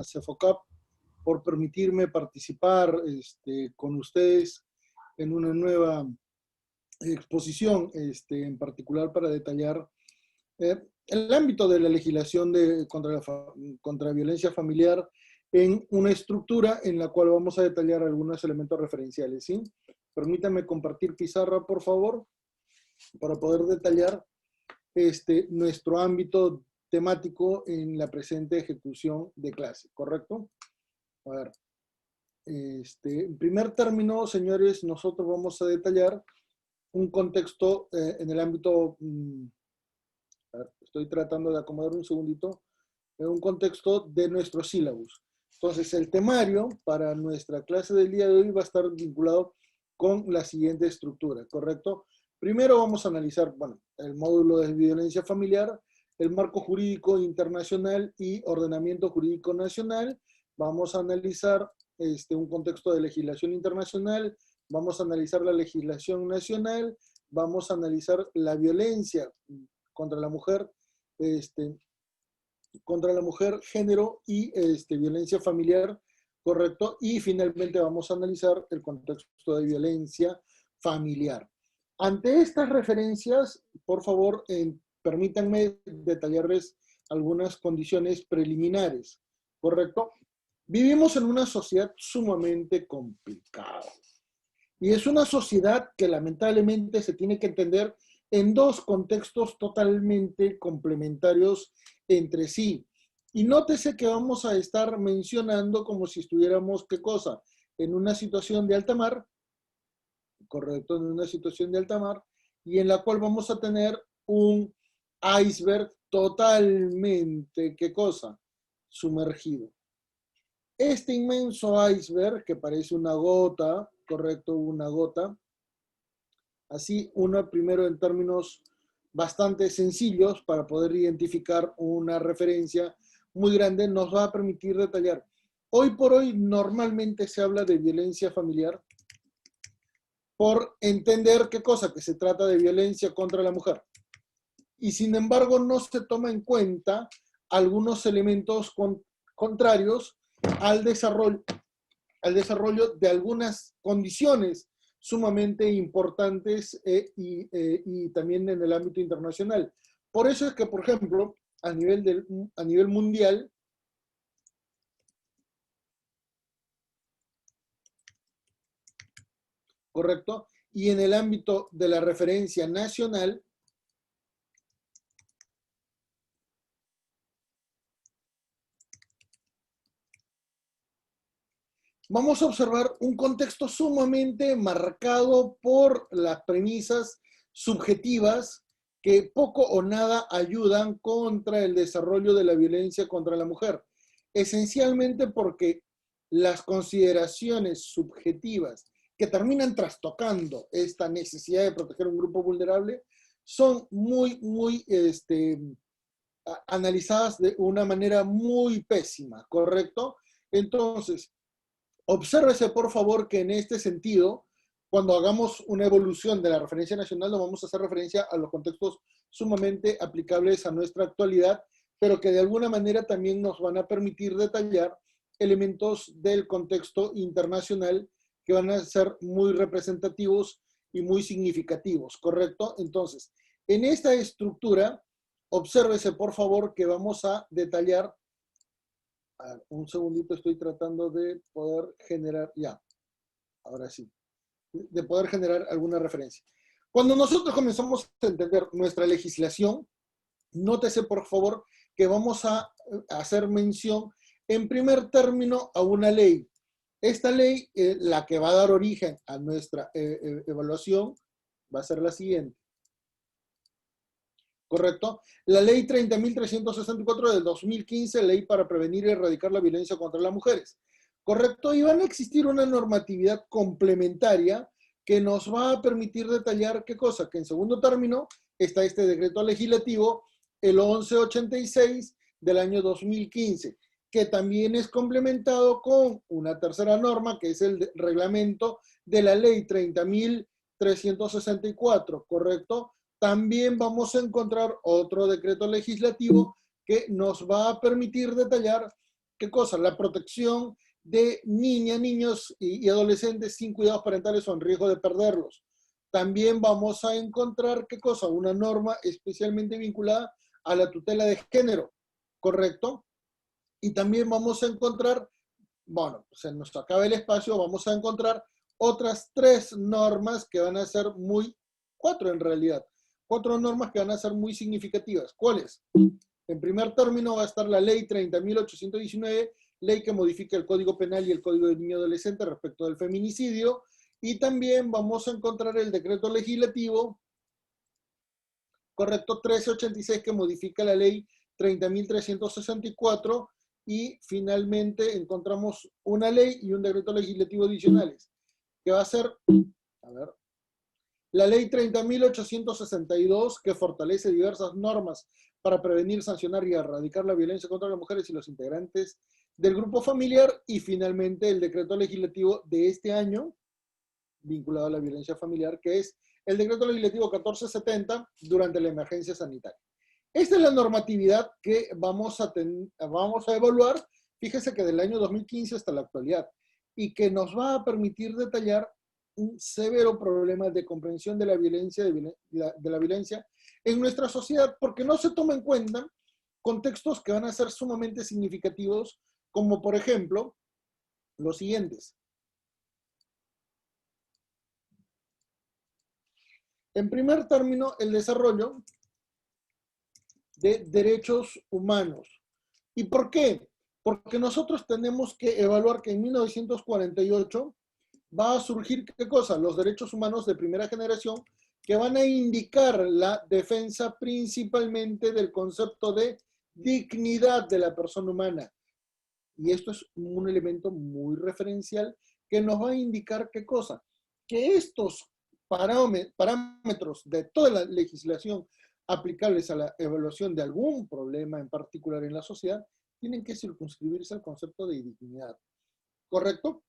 CEFOCAP por permitirme participar con ustedes en una nueva exposición, en particular para detallar el ámbito de la legislación contra la violencia familiar en una estructura en la cual vamos a detallar algunos elementos referenciales, ¿sí? Permítanme compartir pizarra, por favor, para poder detallar nuestro ámbito temático en la presente ejecución de clase, ¿correcto? A ver, en primer término, señores, nosotros vamos a detallar un contexto en el ámbito, a ver, estoy tratando de acomodar un segundito, en un contexto de nuestro sílabus. Entonces, el temario para nuestra clase del día de hoy va a estar vinculado con la siguiente estructura, ¿correcto? Primero vamos a analizar, bueno, el módulo de violencia familiar, el marco jurídico internacional y ordenamiento jurídico nacional. Vamos a analizar un contexto de legislación internacional, vamos a analizar la legislación nacional, vamos a analizar la violencia contra la mujer, género y violencia familiar, correcto, y finalmente vamos a analizar el contexto de violencia familiar. Ante estas referencias, por favor, permítanme detallarles algunas condiciones preliminares, ¿correcto? Vivimos en una sociedad sumamente complicada. Y es una sociedad que lamentablemente se tiene que entender en dos contextos totalmente complementarios entre sí. Y nótese que vamos a estar mencionando como si estuviéramos, ¿qué cosa? En una situación de alta mar, correcto, en una situación de alta mar, y en la cual vamos a tener un iceberg totalmente, ¿qué cosa? Sumergido. Este inmenso iceberg, que parece una gota, correcto, una gota, así uno primero en términos bastante sencillos para poder identificar una referencia muy grande, nos va a permitir detallar. Hoy por hoy normalmente se habla de violencia familiar por entender qué cosa, que se trata de violencia contra la mujer. Y sin embargo no se toma en cuenta algunos elementos contrarios al desarrollo de algunas condiciones sumamente importantes y también en el ámbito internacional. Por eso es que, por ejemplo, a nivel mundial, ¿correcto? Y en el ámbito de la referencia nacional, vamos a observar un contexto sumamente marcado por las premisas subjetivas que poco o nada ayudan contra el desarrollo de la violencia contra la mujer. Esencialmente porque las consideraciones subjetivas que terminan trastocando esta necesidad de proteger a un grupo vulnerable son muy analizadas de una manera muy pésima, ¿correcto? Entonces, obsérvese, por favor, que en este sentido, cuando hagamos una evolución de la referencia nacional, no vamos a hacer referencia a los contextos sumamente aplicables a nuestra actualidad, pero que de alguna manera también nos van a permitir detallar elementos del contexto internacional que van a ser muy representativos y muy significativos, ¿correcto? Entonces, en esta estructura, obsérvese, por favor, que vamos a detallar. A ver, un segundito, estoy tratando de poder generar, ya, ahora sí, de poder generar alguna referencia. Cuando nosotros comenzamos a entender nuestra legislación, nótese por favor que vamos a hacer mención en primer término a una ley. Esta ley, la que va a dar origen a nuestra evaluación, va a ser la siguiente. ¿Correcto? La ley 30.364 del 2015, ley para prevenir y erradicar la violencia contra las mujeres. ¿Correcto? Y van a existir una normatividad complementaria que nos va a permitir detallar qué cosa, que en segundo término está este decreto legislativo, el 1186 del año 2015, que también es complementado con una tercera norma, que es el reglamento de la ley 30.364, ¿correcto? También vamos a encontrar otro decreto legislativo que nos va a permitir detallar ¿qué cosa? La protección de niñas, niños y adolescentes sin cuidados parentales o en riesgo de perderlos. También vamos a encontrar, ¿qué cosa? Una norma especialmente vinculada a la tutela de género, ¿correcto? Y también vamos a encontrar, bueno, se nos acaba el espacio, vamos a encontrar otras 3 normas que van a ser muy, 4 en realidad, 4 normas que van a ser muy significativas. ¿Cuáles? En primer término va a estar la ley 30.819, ley que modifica el Código Penal y el Código de Niño y Adolescente respecto del feminicidio, y también vamos a encontrar el decreto legislativo, correcto, 1386, que modifica la ley 30.364, y finalmente encontramos una ley y un decreto legislativo adicionales, que va a ser, a ver, la ley 30.862, que fortalece diversas normas para prevenir, sancionar y erradicar la violencia contra las mujeres y los integrantes del grupo familiar, y finalmente el decreto legislativo de este año, vinculado a la violencia familiar, que es el decreto legislativo 1470 durante la emergencia sanitaria. Esta es la normatividad que vamos a evaluar, fíjese que del año 2015 hasta la actualidad, y que nos va a permitir detallar un severo problema de comprensión de la violencia en nuestra sociedad, porque no se toma en cuenta contextos que van a ser sumamente significativos, como por ejemplo los siguientes. En primer término, el desarrollo de derechos humanos. ¿Y por qué? Porque nosotros tenemos que evaluar que en 1948 va a surgir, ¿qué cosa? Los derechos humanos de primera generación, que van a indicar la defensa principalmente del concepto de dignidad de la persona humana. Y esto es un elemento muy referencial que nos va a indicar, ¿qué cosa? Que estos parámetros de toda la legislación aplicables a la evaluación de algún problema en particular en la sociedad tienen que circunscribirse al concepto de dignidad. ¿Correcto?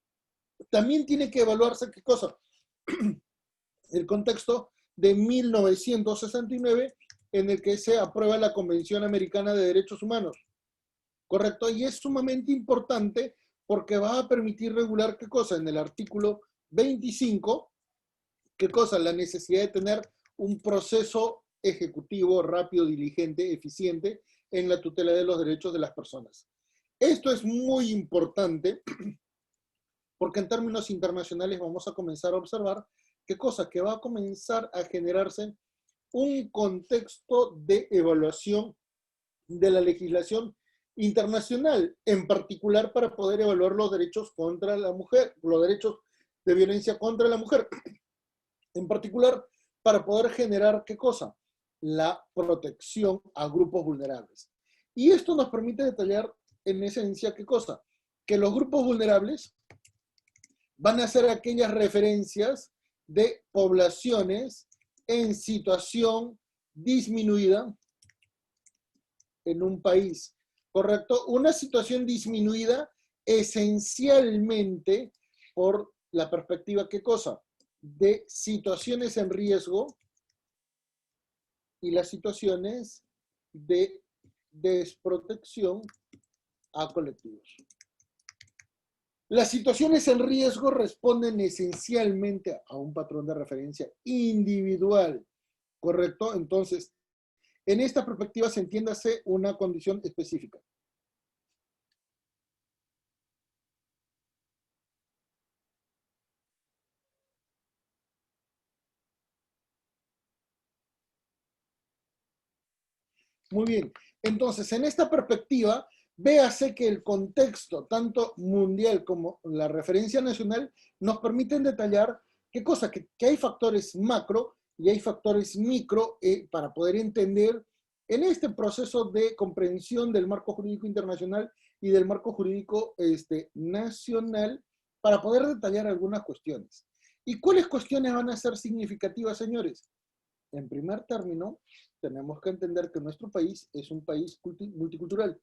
También tiene que evaluarse, ¿qué cosa? El contexto de 1969, en el que se aprueba la Convención Americana de Derechos Humanos. ¿Correcto? Y es sumamente importante porque va a permitir regular, ¿qué cosa? En el artículo 25, ¿qué cosa? La necesidad de tener un proceso ejecutivo rápido, diligente, eficiente en la tutela de los derechos de las personas. Esto es muy importante porque en términos internacionales vamos a comenzar a observar qué cosa, que va a comenzar a generarse un contexto de evaluación de la legislación internacional, en particular para poder evaluar los derechos contra la mujer, los derechos de violencia contra la mujer, en particular para poder generar, ¿qué cosa? La protección a grupos vulnerables. Y esto nos permite detallar en esencia, ¿qué cosa? Que los grupos vulnerables van a ser aquellas referencias de poblaciones en situación disminuida en un país, ¿correcto? Una situación disminuida esencialmente por la perspectiva, ¿qué cosa? De situaciones en riesgo y las situaciones de desprotección a colectivos. Las situaciones en riesgo responden esencialmente a un patrón de referencia individual, ¿correcto? Entonces, en esta perspectiva se entiéndase una condición específica. Muy bien. Entonces, en esta perspectiva, véase que el contexto, tanto mundial como la referencia nacional, nos permiten detallar qué cosa, que hay factores macro y hay factores micro para poder entender en este proceso de comprensión del marco jurídico internacional y del marco jurídico nacional, para poder detallar algunas cuestiones. ¿Y cuáles cuestiones van a ser significativas, señores? En primer término, tenemos que entender que nuestro país es un país multicultural.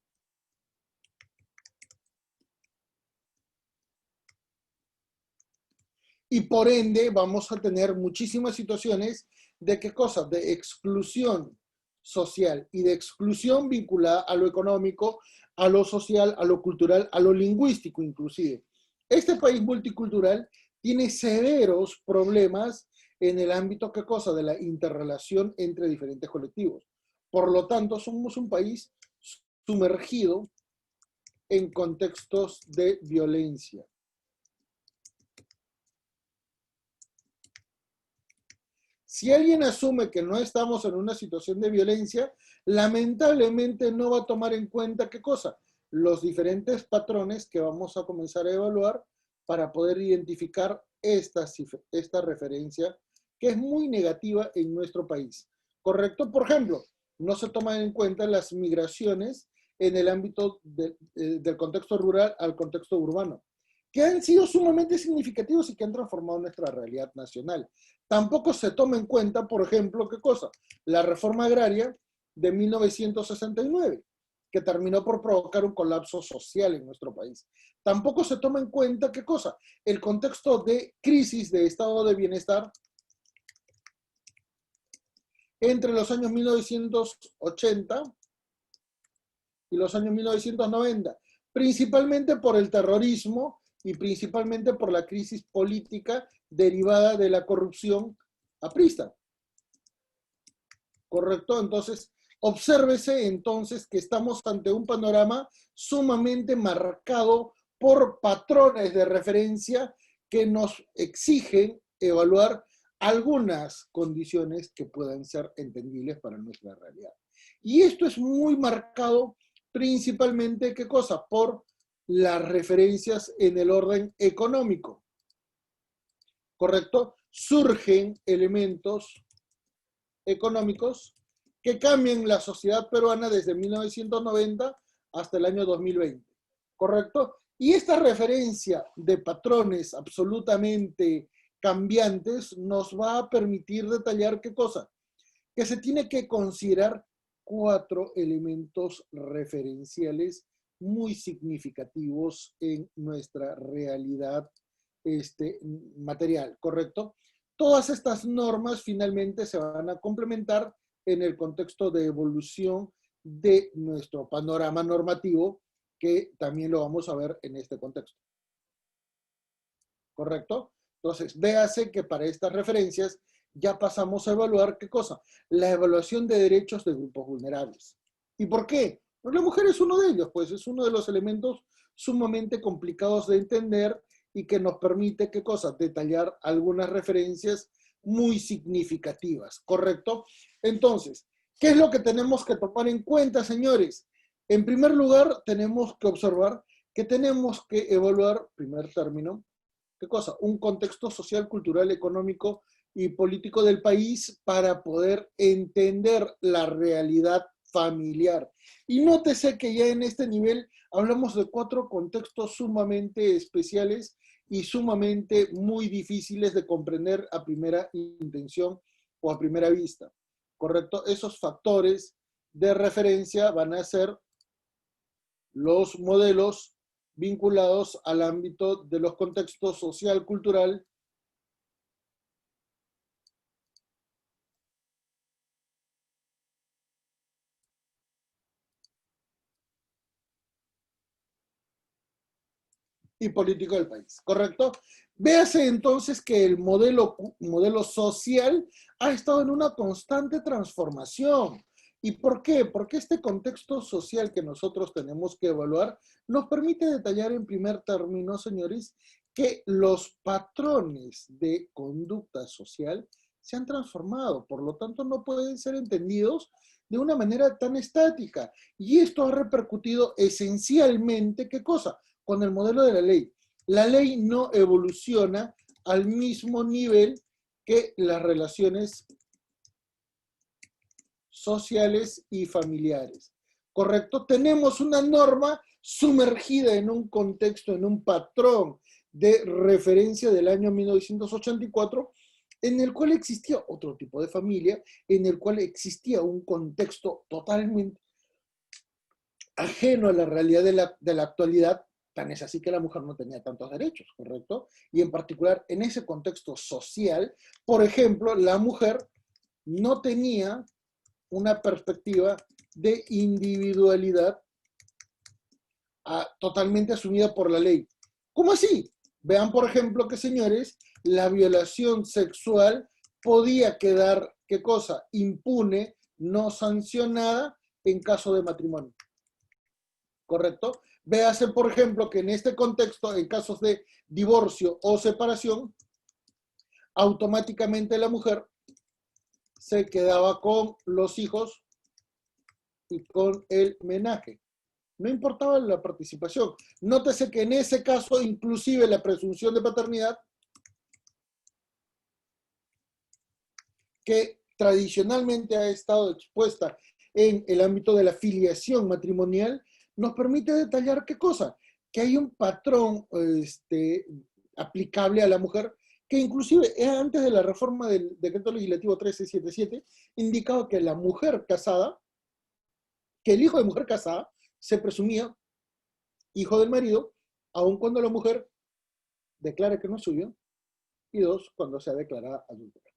Y por ende vamos a tener muchísimas situaciones de qué cosa, de exclusión social y de exclusión vinculada a lo económico, a lo social, a lo cultural, a lo lingüístico inclusive. Este país multicultural tiene severos problemas en el ámbito, ¿qué cosa? De la interrelación entre diferentes colectivos. Por lo tanto, somos un país sumergido en contextos de violencia. Si alguien asume que no estamos en una situación de violencia, lamentablemente no va a tomar en cuenta qué cosa, los diferentes patrones que vamos a comenzar a evaluar para poder identificar esta referencia que es muy negativa en nuestro país. ¿Correcto? Por ejemplo, no se toman en cuenta las migraciones en el ámbito del contexto rural al contexto urbano, que han sido sumamente significativos y que han transformado nuestra realidad nacional. Tampoco se toma en cuenta, por ejemplo, ¿qué cosa? La reforma agraria de 1969, que terminó por provocar un colapso social en nuestro país. Tampoco se toma en cuenta, ¿qué cosa? El contexto de crisis de estado de bienestar entre los años 1980 y los años 1990, principalmente por el terrorismo y principalmente por la crisis política derivada de la corrupción aprista. ¿Correcto? Entonces, obsérvese entonces que estamos ante un panorama sumamente marcado por patrones de referencia que nos exigen evaluar algunas condiciones que puedan ser entendibles para nuestra realidad. Y esto es muy marcado principalmente, ¿qué cosa? Por las referencias en el orden económico. ¿Correcto? Surgen elementos económicos que cambian la sociedad peruana desde 1990 hasta el año 2020. ¿Correcto? Y esta referencia de patrones absolutamente cambiantes nos va a permitir detallar qué cosa? Que se tiene que considerar 4 elementos referenciales muy significativos en nuestra realidad material, ¿correcto? Todas estas normas finalmente se van a complementar en el contexto de evolución de nuestro panorama normativo, que también lo vamos a ver en este contexto. ¿Correcto? Entonces, véase que para estas referencias ya pasamos a evaluar, ¿qué cosa? La evaluación de derechos de grupos vulnerables. ¿Y por qué? Pues la mujer es uno de ellos, pues es uno de los elementos sumamente complicados de entender y que nos permite, ¿qué cosa? Detallar algunas referencias muy significativas, ¿correcto? Entonces, ¿qué es lo que tenemos que tomar en cuenta, señores? En primer lugar, tenemos que observar que tenemos que evaluar, primer término, ¿qué cosa? Un contexto social, cultural, económico y político del país para poder entender la realidad familiar. Y nótese que ya en este nivel hablamos de 4 contextos sumamente especiales y sumamente muy difíciles de comprender a primera intención o a primera vista. ¿Correcto? Esos factores de referencia van a ser los modelos vinculados al ámbito de los contextos social, cultural y político del país, ¿correcto? Véase entonces que el modelo social ha estado en una constante transformación. ¿Y por qué? Porque este contexto social que nosotros tenemos que evaluar nos permite detallar en primer término, señores, que los patrones de conducta social se han transformado, por lo tanto no pueden ser entendidos de una manera tan estática. Y esto ha repercutido esencialmente, ¿qué cosa? Con el modelo de la ley. La ley no evoluciona al mismo nivel que las relaciones sociales y familiares. ¿Correcto? Tenemos una norma sumergida en un contexto, en un patrón de referencia del año 1984, en el cual existía otro tipo de familia, en el cual existía un contexto totalmente ajeno a la realidad de la actualidad. Tan es así que la mujer no tenía tantos derechos, ¿correcto? Y en particular en ese contexto social, por ejemplo, la mujer no tenía una perspectiva de individualidad totalmente asumida por la ley. ¿Cómo así? Vean, por ejemplo, que, señores, la violación sexual podía quedar, ¿qué cosa? Impune, no sancionada en caso de matrimonio. ¿Correcto? Véase, por ejemplo, que en este contexto, en casos de divorcio o separación, automáticamente la mujer se quedaba con los hijos y con el menaje. No importaba la participación. Nótese que en ese caso, inclusive la presunción de paternidad, que tradicionalmente ha estado expuesta en el ámbito de la filiación matrimonial, nos permite detallar qué cosa, que hay un patrón aplicable a la mujer, que inclusive antes de la reforma del decreto legislativo 1377, indicaba que la mujer casada, que el hijo de mujer casada se presumía hijo del marido, aun cuando la mujer declare que no es suyo, y dos, cuando sea declarada adúltera.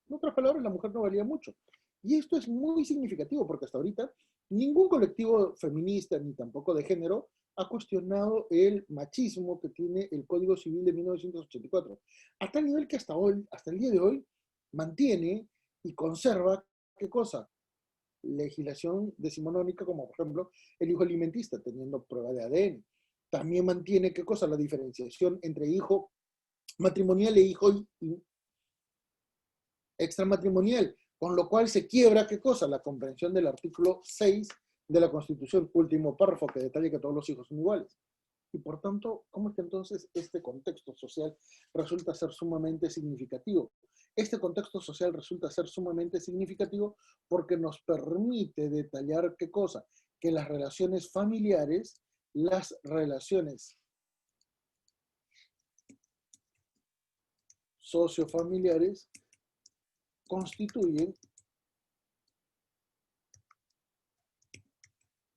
En otras palabras, la mujer no valía mucho. Y esto es muy significativo porque hasta ahorita ningún colectivo feminista ni tampoco de género ha cuestionado el machismo que tiene el Código Civil de 1984. A tal nivel que hasta el día de hoy, mantiene y conserva, ¿qué cosa? Legislación decimonónica, como por ejemplo el hijo alimentista, teniendo prueba de ADN. También mantiene, ¿qué cosa? La diferenciación entre hijo matrimonial e hijo extramatrimonial, con lo cual se quiebra, ¿qué cosa? La comprensión del artículo 6 de la Constitución, último párrafo, que detalla que todos los hijos son iguales. Y por tanto, ¿cómo es que entonces este contexto social resulta ser sumamente significativo? Este contexto social resulta ser sumamente significativo porque nos permite detallar, ¿qué cosa? Que las relaciones familiares, las relaciones sociofamiliares, constituyen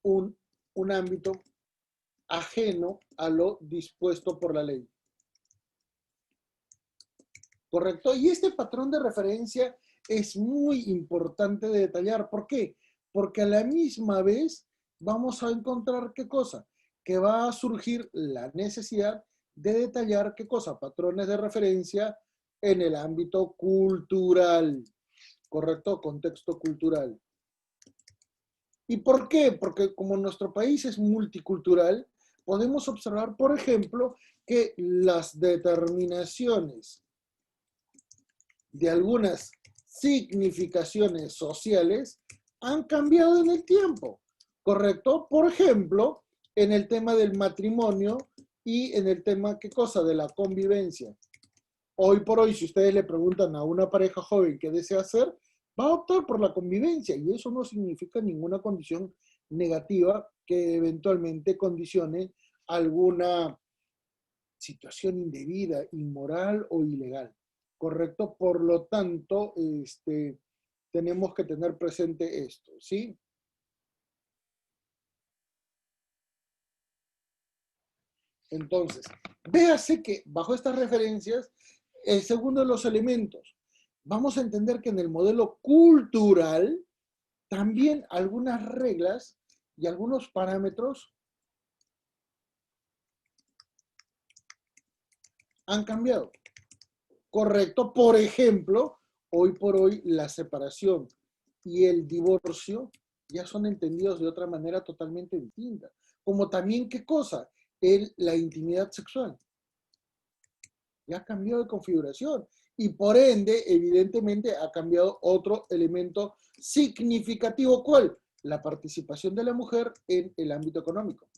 un ámbito ajeno a lo dispuesto por la ley. ¿Correcto? Y este patrón de referencia es muy importante de detallar. ¿Por qué? Porque a la misma vez vamos a encontrar ¿qué cosa? Que va a surgir la necesidad de detallar ¿qué cosa? Patrones de referencia en el ámbito cultural. ¿Correcto? Contexto cultural. ¿Y por qué? Porque como nuestro país es multicultural, podemos observar, por ejemplo, que las determinaciones de algunas significaciones sociales han cambiado en el tiempo, ¿correcto? Por ejemplo, en el tema del matrimonio y en el tema, ¿qué cosa? De la convivencia. Hoy por hoy, si ustedes le preguntan a una pareja joven qué desea hacer, va a optar por la convivencia y eso no significa ninguna condición negativa que eventualmente condicione alguna situación indebida, inmoral o ilegal. ¿Correcto? Por lo tanto, tenemos que tener presente esto, ¿sí? Entonces, véase que bajo estas referencias, el segundo de los elementos, vamos a entender que en el modelo cultural, también algunas reglas y algunos parámetros han cambiado. ¿Correcto? Por ejemplo, hoy por hoy la separación y el divorcio ya son entendidos de otra manera totalmente distinta. Como también, ¿qué cosa? La intimidad sexual. Ya ha cambiado de configuración y por ende, evidentemente, ha cambiado otro elemento significativo. ¿Cuál? La participación de la mujer en el ámbito económico.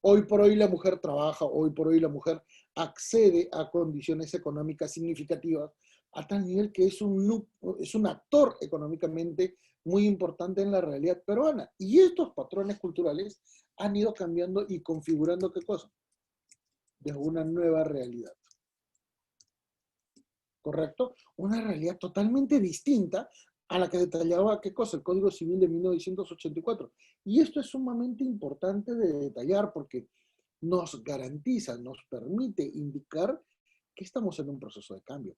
Hoy por hoy la mujer trabaja, hoy por hoy la mujer accede a condiciones económicas significativas a tal nivel que es un actor económicamente muy importante en la realidad peruana. Y estos patrones culturales han ido cambiando y configurando ¿qué cosa? De una nueva realidad. ¿Correcto? Una realidad totalmente distinta a la que detallaba, ¿qué cosa? El Código Civil de 1984. Y esto es sumamente importante de detallar porque nos garantiza, nos permite indicar que estamos en un proceso de cambio.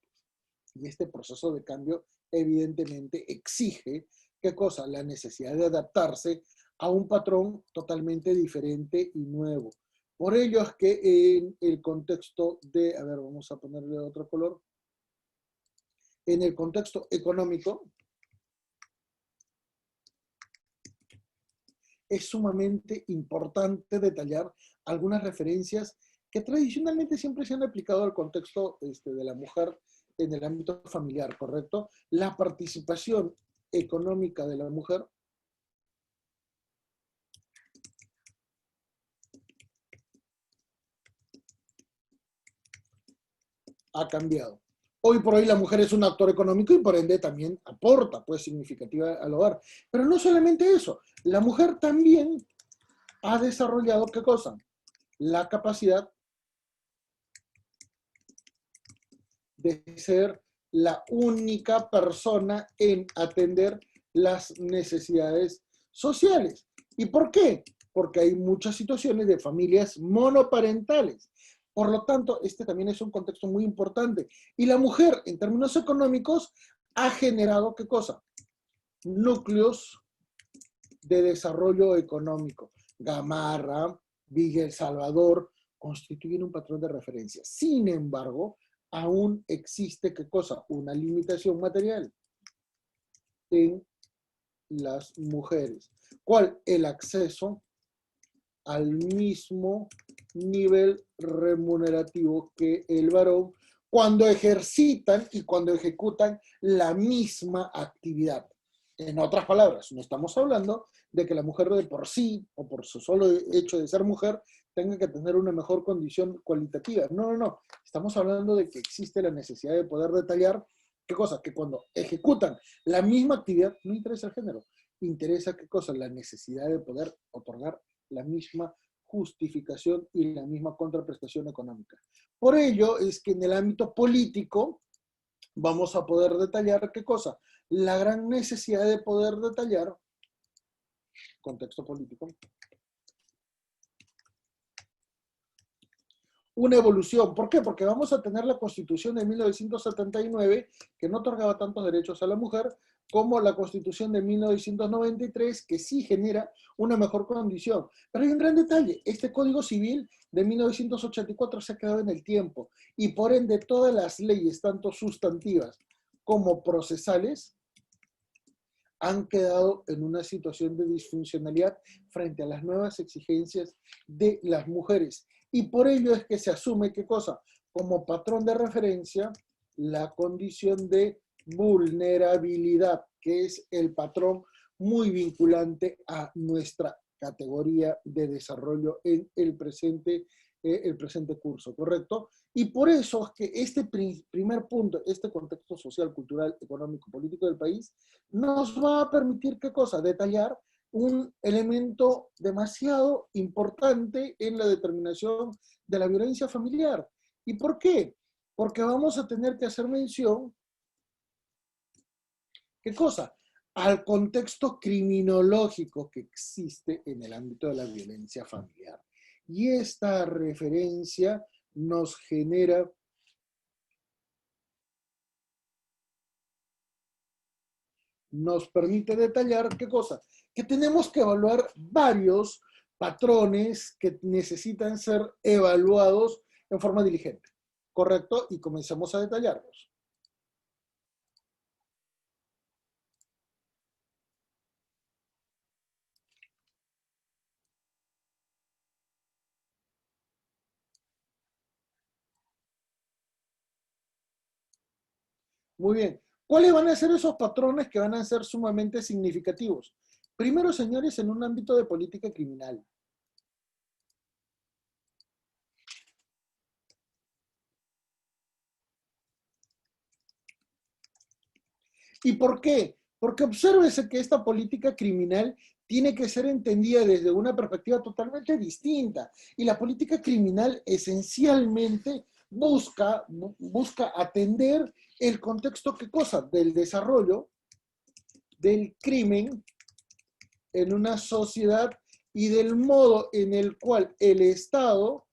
Y este proceso de cambio evidentemente exige, ¿qué cosa? La necesidad de adaptarse a un patrón totalmente diferente y nuevo. Por ello es que en el contexto de, a ver, vamos a ponerle otro color, en el contexto económico, es sumamente importante detallar algunas referencias que tradicionalmente siempre se han aplicado al contexto de la mujer en el ámbito familiar, ¿correcto? La participación económica de la mujer ha cambiado. Hoy por hoy la mujer es un actor económico y por ende también aporta pues significativa al hogar. Pero no solamente eso, la mujer también ha desarrollado, ¿qué cosa? La capacidad de ser la única persona en atender las necesidades sociales. ¿Y por qué? Porque hay muchas situaciones de familias monoparentales. Por lo tanto, este también es un contexto muy importante. Y la mujer, en términos económicos, ha generado, ¿qué cosa? Núcleos de desarrollo económico. Gamarra, Villa El Salvador, constituyen un patrón de referencia. Sin embargo, aún existe, ¿qué cosa? Una limitación material en las mujeres. ¿Cuál? El acceso al mismo nivel remunerativo que el varón cuando ejercitan y cuando ejecutan la misma actividad. En otras palabras, no estamos hablando de que la mujer de por sí o por su solo hecho de ser mujer tenga que tener una mejor condición cualitativa. No, no, no. Estamos hablando de que existe la necesidad de poder detallar qué cosa, que cuando ejecutan la misma actividad, no interesa el género, interesa qué cosa, la necesidad de poder otorgar la misma justificación y la misma contraprestación económica. Por ello es que en el ámbito político vamos a poder detallar qué cosa, la gran necesidad de poder detallar contexto político, una evolución. ¿Por qué? Porque vamos a tener la Constitución de 1979, que no otorgaba tantos derechos a la mujer, como la Constitución de 1993, que sí genera una mejor condición. Pero hay un gran detalle, este Código Civil de 1984 se ha quedado en el tiempo, y por ende todas las leyes, tanto sustantivas como procesales, han quedado en una situación de disfuncionalidad frente a las nuevas exigencias de las mujeres. Y por ello es que se asume, ¿qué cosa? Como patrón de referencia, la condición de vulnerabilidad, que es el patrón muy vinculante a nuestra categoría de desarrollo en el presente curso, ¿correcto? Y por eso es que este primer punto, este contexto social, cultural, económico, político del país, nos va a permitir, ¿qué cosa? Detallar un elemento demasiado importante en la determinación de la violencia familiar. ¿Y por qué? Porque vamos a tener que hacer mención, ¿qué cosa? Al contexto criminológico que existe en el ámbito de la violencia familiar. Y esta referencia nos genera nos permite detallar qué cosa, que tenemos que evaluar varios patrones que necesitan ser evaluados en forma diligente, ¿correcto? Y comencemos a detallarlos. Muy bien. ¿Cuáles van a ser esos patrones que van a ser sumamente significativos? Primero, señores, en un ámbito de política criminal. ¿Y por qué? Porque obsérvese que esta política criminal tiene que ser entendida desde una perspectiva totalmente distinta. Y la política criminal esencialmente busca atender el contexto, ¿qué cosa? Del desarrollo del crimen en una sociedad y del modo en el cual el Estado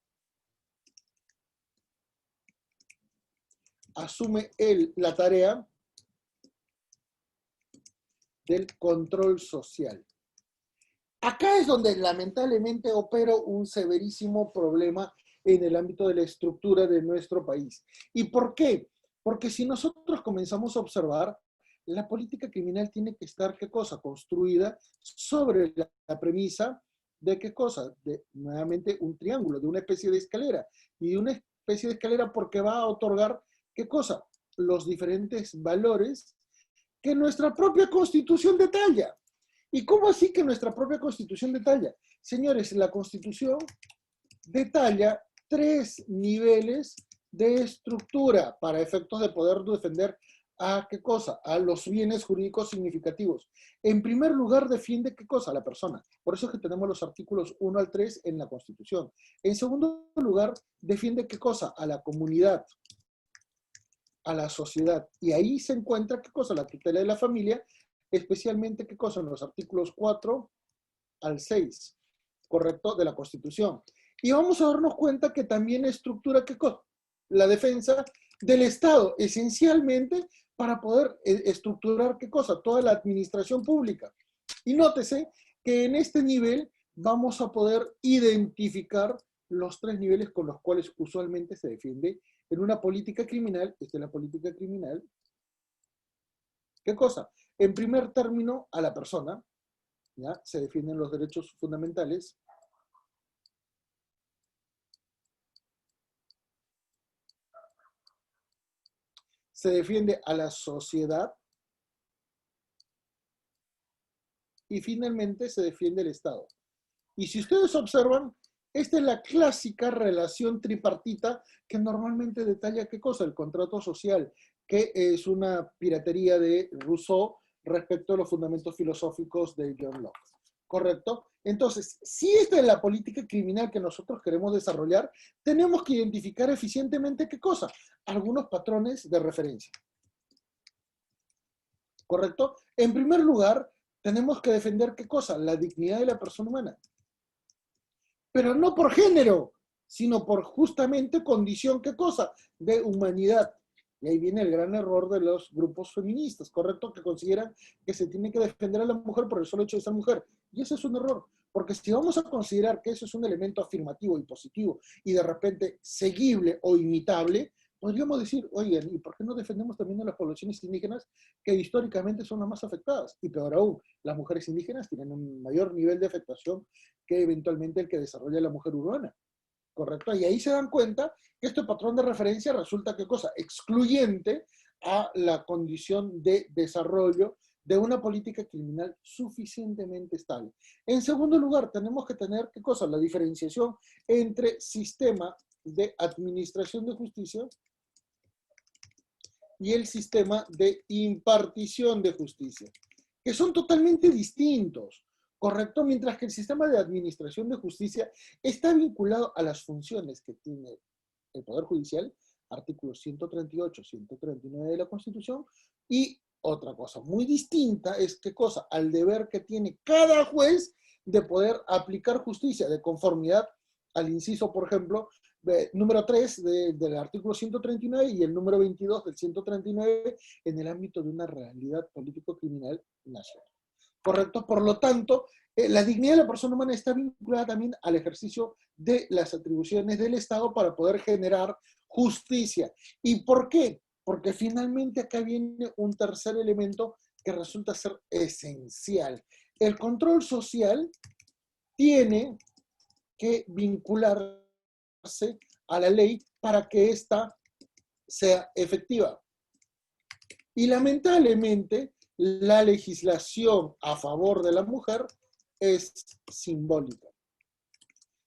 asume la tarea del control social. Acá es donde lamentablemente opera un severísimo problema en el ámbito de la estructura de nuestro país. ¿Y por qué? Porque si nosotros comenzamos a observar, la política criminal tiene que estar, ¿qué cosa? Construida sobre la premisa de qué cosa? De nuevamente un triángulo, de una especie de escalera. Y de una especie de escalera porque va a otorgar, ¿qué cosa? Los diferentes valores que nuestra propia Constitución detalla. ¿Y cómo así que nuestra propia Constitución detalla? Señores, la Constitución detalla 3 niveles de estructura para efectos de poder defender a qué cosa, a los bienes jurídicos significativos. En primer lugar, defiende qué cosa, a la persona. Por eso es que tenemos los artículos 1 al 3 en la Constitución. En segundo lugar, defiende qué cosa, a la comunidad, a la sociedad. Y ahí se encuentra qué cosa, la tutela de la familia, especialmente qué cosa, en los artículos 4 al 6, ¿correcto? De la Constitución. Y vamos a darnos cuenta que también estructura qué cosa, la defensa del Estado, esencialmente para poder estructurar qué cosa, toda la administración pública. Y nótese que en este nivel vamos a poder identificar los 3 niveles con los cuales usualmente se defiende en una política criminal. Esta es la política criminal. ¿Qué cosa? En primer término, a la persona, ¿ya? Se defienden los derechos fundamentales. Se defiende a la sociedad y finalmente se defiende el Estado. Y si ustedes observan, esta es la clásica relación tripartita que normalmente detalla qué cosa, el contrato social, que es una piratería de Rousseau respecto a los fundamentos filosóficos de John Locke. ¿Correcto? Entonces, si esta es la política criminal que nosotros queremos desarrollar, tenemos que identificar eficientemente qué cosa, algunos patrones de referencia. ¿Correcto? En primer lugar, tenemos que defender qué cosa, la dignidad de la persona humana. Pero no por género, sino por justamente condición, ¿qué cosa? De humanidad. Y ahí viene el gran error de los grupos feministas, ¿correcto? Que consideran que se tiene que defender a la mujer por el solo hecho de ser mujer. Y eso es un error, porque si vamos a considerar que eso es un elemento afirmativo y positivo y de repente seguible o imitable, podríamos decir, oigan, ¿y por qué no defendemos también a las poblaciones indígenas que históricamente son las más afectadas? Y peor aún, las mujeres indígenas tienen un mayor nivel de afectación que eventualmente el que desarrolla la mujer urbana, ¿correcto? Y ahí se dan cuenta que este patrón de referencia resulta, ¿qué cosa? Excluyente a la condición de desarrollo de una política criminal suficientemente estable. En segundo lugar, tenemos que tener, ¿qué cosa? La diferenciación entre sistema de administración de justicia y el sistema de impartición de justicia, que son totalmente distintos, ¿correcto? Mientras que el sistema de administración de justicia está vinculado a las funciones que tiene el Poder Judicial, artículos 138, 139 de la Constitución, y otra cosa muy distinta es, ¿qué cosa? Al deber que tiene cada juez de poder aplicar justicia de conformidad al inciso, por ejemplo, número 3 del artículo 139 y el número 22 del 139 en el ámbito de una realidad político-criminal nacional. ¿Correcto? Por lo tanto, la dignidad de la persona humana está vinculada también al ejercicio de las atribuciones del Estado para poder generar justicia. ¿Y por qué? Porque finalmente acá viene un tercer elemento que resulta ser esencial. El control social tiene que vincularse a la ley para que ésta sea efectiva. Y lamentablemente, la legislación a favor de la mujer es simbólica.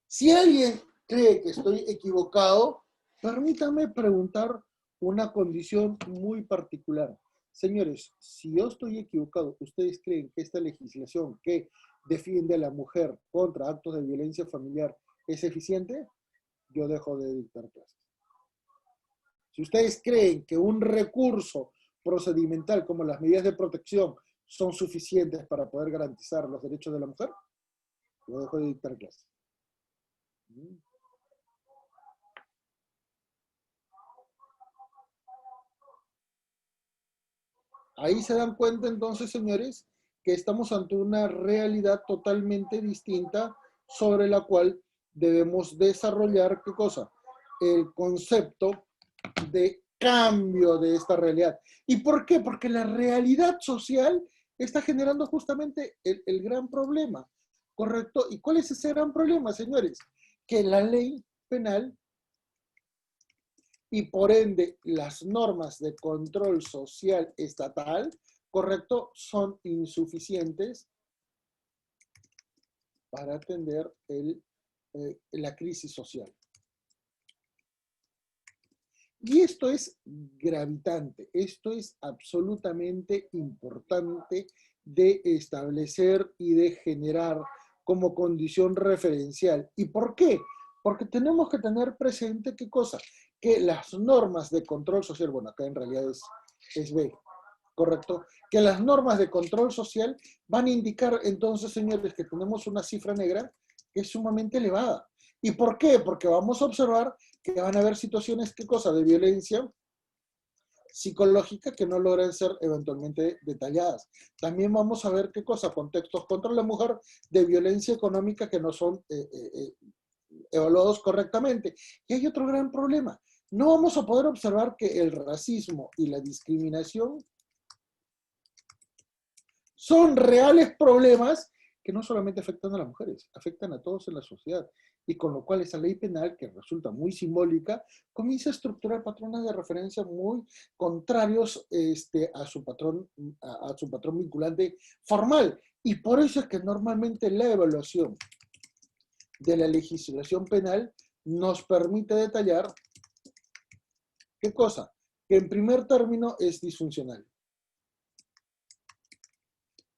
Si alguien cree que estoy equivocado, permítame preguntar una condición muy particular. Señores, si yo estoy equivocado, ¿ustedes creen que esta legislación que defiende a la mujer contra actos de violencia familiar es eficiente? Yo dejo de dictar clases. Si ustedes creen que un recurso procedimental como las medidas de protección son suficientes para poder garantizar los derechos de la mujer, yo dejo de dictar clases. Ahí se dan cuenta entonces, señores, que estamos ante una realidad totalmente distinta sobre la cual debemos desarrollar, ¿qué cosa? El concepto de cambio de esta realidad. ¿Y por qué? Porque la realidad social está generando justamente el gran problema, ¿correcto? ¿Y cuál es ese gran problema, señores? Que la ley penal y por ende las normas de control social estatal, ¿correcto?, son insuficientes para atender la crisis social. Y esto es gravitante, esto es absolutamente importante de establecer y de generar como condición referencial. ¿Y por qué? Porque tenemos que tener presente, ¿qué cosa? Que las normas de control social, bueno, acá en realidad es B, ¿correcto? Que las normas de control social van a indicar entonces, señores, que tenemos una cifra negra que es sumamente elevada. ¿Y por qué? Porque vamos a observar que van a haber situaciones, ¿qué cosa? De violencia psicológica que no logran ser eventualmente detalladas. También vamos a ver, ¿qué cosa? Contextos contra la mujer de violencia económica que no son evaluados correctamente. Y hay otro gran problema. No vamos a poder observar que el racismo y la discriminación son reales problemas que no solamente afectan a las mujeres, afectan a todos en la sociedad. Y con lo cual esa ley penal, que resulta muy simbólica, comienza a estructurar patrones de referencia muy contrarios a su patrón vinculante formal. Y por eso es que normalmente la evaluación de la legislación penal nos permite detallar, ¿qué cosa? Que en primer término es disfuncional.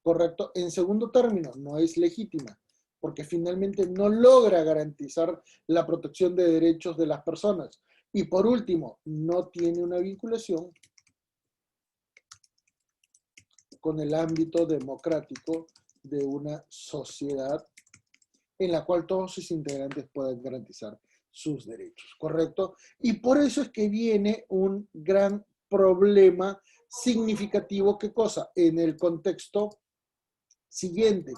Correcto. En segundo término, no es legítima, porque finalmente no logra garantizar la protección de derechos de las personas. Y por último, no tiene una vinculación con el ámbito democrático de una sociedad en la cual todos sus integrantes puedan garantizar sus derechos, ¿correcto? Y por eso es que viene un gran problema significativo, ¿qué cosa? En el contexto siguiente.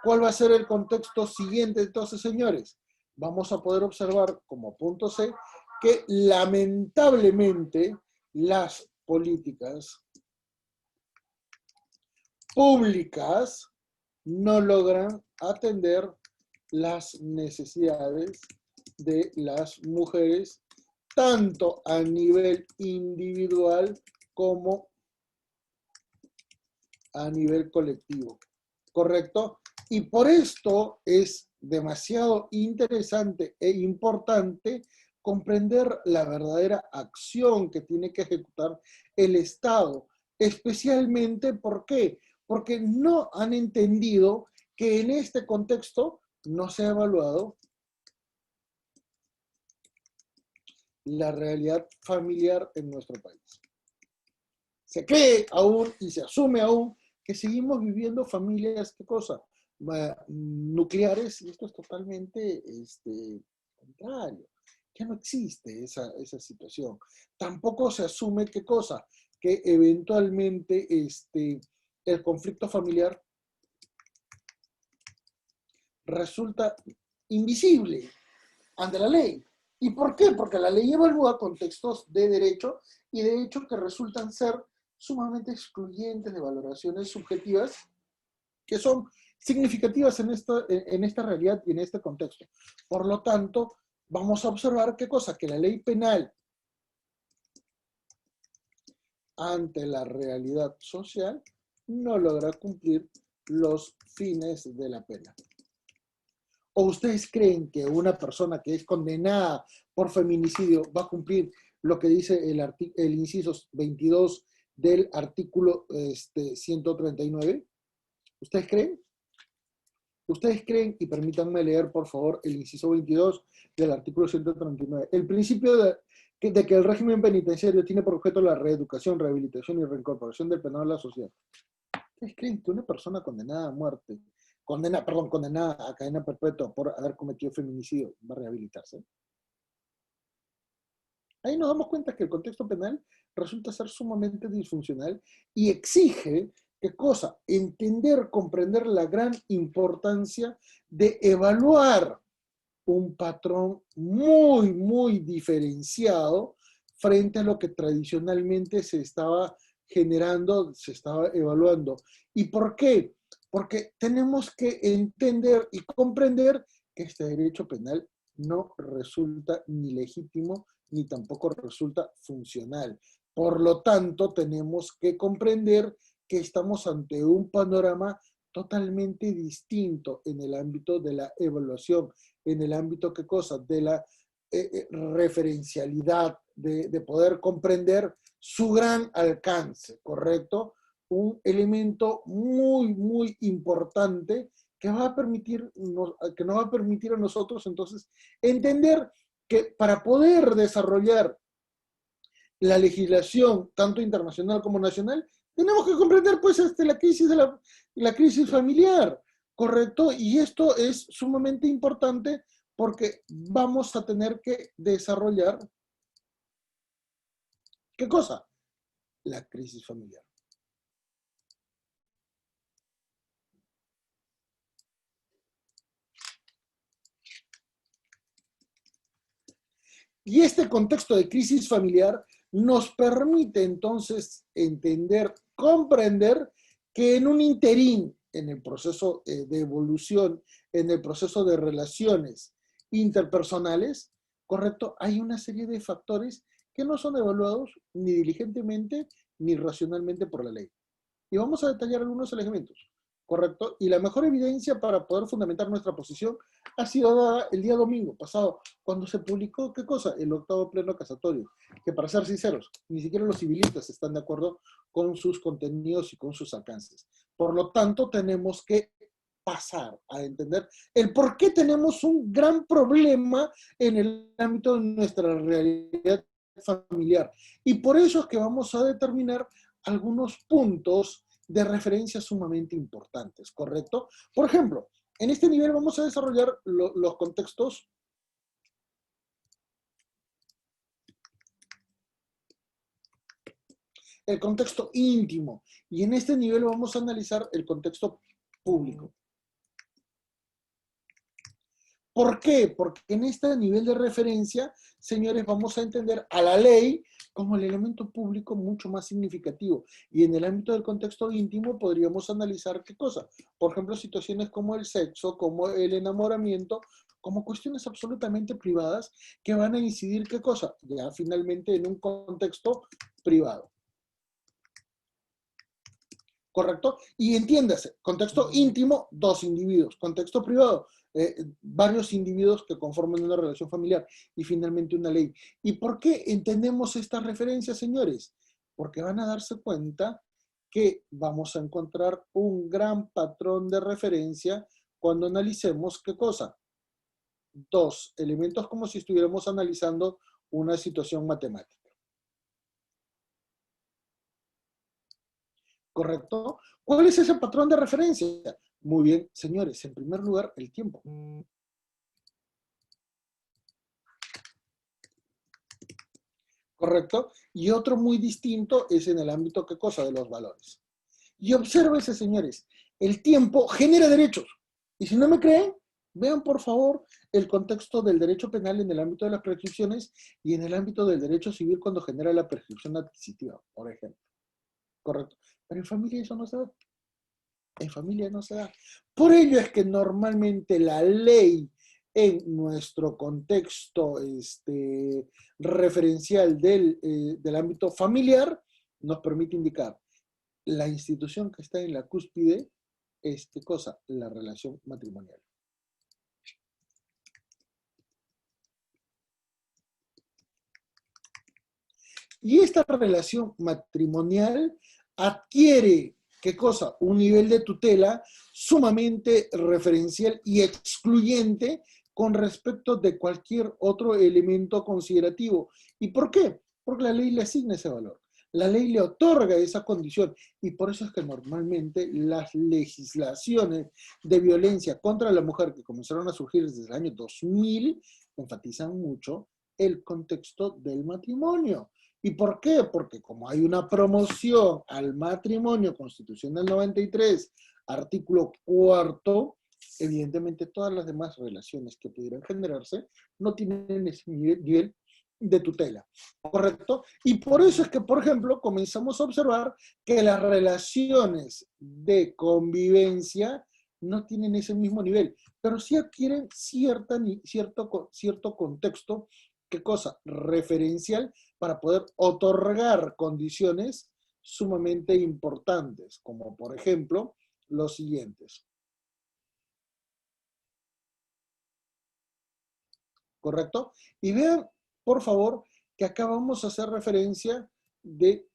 ¿Cuál va a ser el contexto siguiente entonces, señores? Vamos a poder observar como punto C que lamentablemente las políticas públicas no logran atender las necesidades de las mujeres, tanto a nivel individual como a nivel colectivo. ¿Correcto? Y por esto es demasiado interesante e importante comprender la verdadera acción que tiene que ejecutar el Estado, especialmente, ¿por qué? Porque no han entendido que en este contexto no se ha evaluado la realidad familiar en nuestro país. Se cree aún y se asume aún que seguimos viviendo familias, ¿qué cosa? Nucleares, y esto es totalmente contrario. Ya no existe esa situación. Tampoco se asume, ¿qué cosa? Que eventualmente el conflicto familiar resulta invisible ante la ley. ¿Y por qué? Porque la ley evalúa contextos de derecho y de hecho que resultan ser sumamente excluyentes de valoraciones subjetivas que son significativas en esta realidad y en este contexto. Por lo tanto, vamos a observar qué cosa, que la ley penal ante la realidad social no logra cumplir los fines de la pena. ¿O ustedes creen que una persona que es condenada por feminicidio va a cumplir lo que dice el inciso 22 del artículo 139? ¿Ustedes creen? ¿Ustedes creen? Y permítanme leer, por favor, el inciso 22 del artículo 139. El principio de que el régimen penitenciario tiene por objeto la reeducación, rehabilitación y reincorporación del penado a la sociedad. ¿Ustedes creen que una persona condenada a muerte, condenada a cadena perpetua por haber cometido feminicidio, va a rehabilitarse? Ahí nos damos cuenta que el contexto penal resulta ser sumamente disfuncional y exige, ¿qué cosa? Entender, comprender la gran importancia de evaluar un patrón muy, muy diferenciado frente a lo que tradicionalmente se estaba generando, se estaba evaluando. ¿Y por qué? Porque tenemos que entender y comprender que este derecho penal no resulta ni legítimo ni tampoco resulta funcional. Por lo tanto, tenemos que comprender que estamos ante un panorama totalmente distinto en el ámbito de la evaluación, en el ámbito, ¿qué cosa? De la referencialidad, de poder comprender su gran alcance, ¿correcto? Un elemento muy, muy importante que va a permitir, que nos va a permitir a nosotros entonces entender que para poder desarrollar la legislación, tanto internacional como nacional, tenemos que comprender pues la crisis de la crisis familiar, ¿correcto? Y esto es sumamente importante porque vamos a tener que desarrollar, ¿qué cosa? La crisis familiar. Y este contexto de crisis familiar nos permite entonces entender, comprender que en un interín, en el proceso de evolución, en el proceso de relaciones interpersonales, correcto, hay una serie de factores que no son evaluados ni diligentemente ni racionalmente por la ley. Y vamos a detallar algunos elementos, ¿correcto? Y la mejor evidencia para poder fundamentar nuestra posición ha sido dada el día domingo pasado, cuando se publicó, ¿qué cosa? El octavo pleno casatorio, que para ser sinceros, ni siquiera los civilistas están de acuerdo con sus contenidos y con sus alcances. Por lo tanto, tenemos que pasar a entender el por qué tenemos un gran problema en el ámbito de nuestra realidad familiar. Y por eso es que vamos a determinar algunos puntos de referencia sumamente importantes, ¿correcto? Por ejemplo, en este nivel vamos a desarrollar los contextos, el contexto íntimo, y en este nivel vamos a analizar el contexto público. ¿Por qué? Porque en este nivel de referencia, señores, vamos a entender a la ley como el elemento público mucho más significativo. Y en el ámbito del contexto íntimo podríamos analizar qué cosa. Por ejemplo, situaciones como el sexo, como el enamoramiento, como cuestiones absolutamente privadas que van a incidir qué cosa. Ya finalmente en un contexto privado. ¿Correcto? Y entiéndase, contexto íntimo, dos individuos, contexto privado, varios individuos que conforman una relación familiar y finalmente una ley. ¿Y por qué entendemos estas referencias, señores? Porque van a darse cuenta que vamos a encontrar un gran patrón de referencia cuando analicemos qué cosa. Dos elementos como si estuviéramos analizando una situación matemática. ¿Correcto? ¿Cuál es ese patrón de referencia? Muy bien, señores, en primer lugar, el tiempo. ¿Correcto? Y otro muy distinto es en el ámbito, ¿qué cosa? De los valores. Y obsérvense, señores, el tiempo genera derechos. Y si no me creen, vean por favor el contexto del derecho penal en el ámbito de las prescripciones y en el ámbito del derecho civil cuando genera la prescripción adquisitiva, por ejemplo. ¿Correcto? Pero en familia eso no se da. En familia no se da. Por ello es que normalmente la ley en nuestro contexto referencial del ámbito familiar nos permite indicar la institución que está en la cúspide es, ¿qué cosa? La relación matrimonial. Y esta relación matrimonial adquiere, ¿qué cosa? Un nivel de tutela sumamente referencial y excluyente con respecto de cualquier otro elemento considerativo. ¿Y por qué? Porque la ley le asigna ese valor. La ley le otorga esa condición y por eso es que normalmente las legislaciones de violencia contra la mujer que comenzaron a surgir desde el año 2000 enfatizan mucho el contexto del matrimonio. ¿Y por qué? Porque como hay una promoción al matrimonio, Constitución del 93, artículo 4, evidentemente todas las demás relaciones que pudieran generarse no tienen ese nivel de tutela, ¿correcto? Y por eso es que, por ejemplo, comenzamos a observar que las relaciones de convivencia no tienen ese mismo nivel, pero sí adquieren cierto contexto, ¿qué cosa? Referencial para poder otorgar condiciones sumamente importantes, como por ejemplo los siguientes. ¿Correcto? Y vean, por favor, que acá vamos a hacer referencia de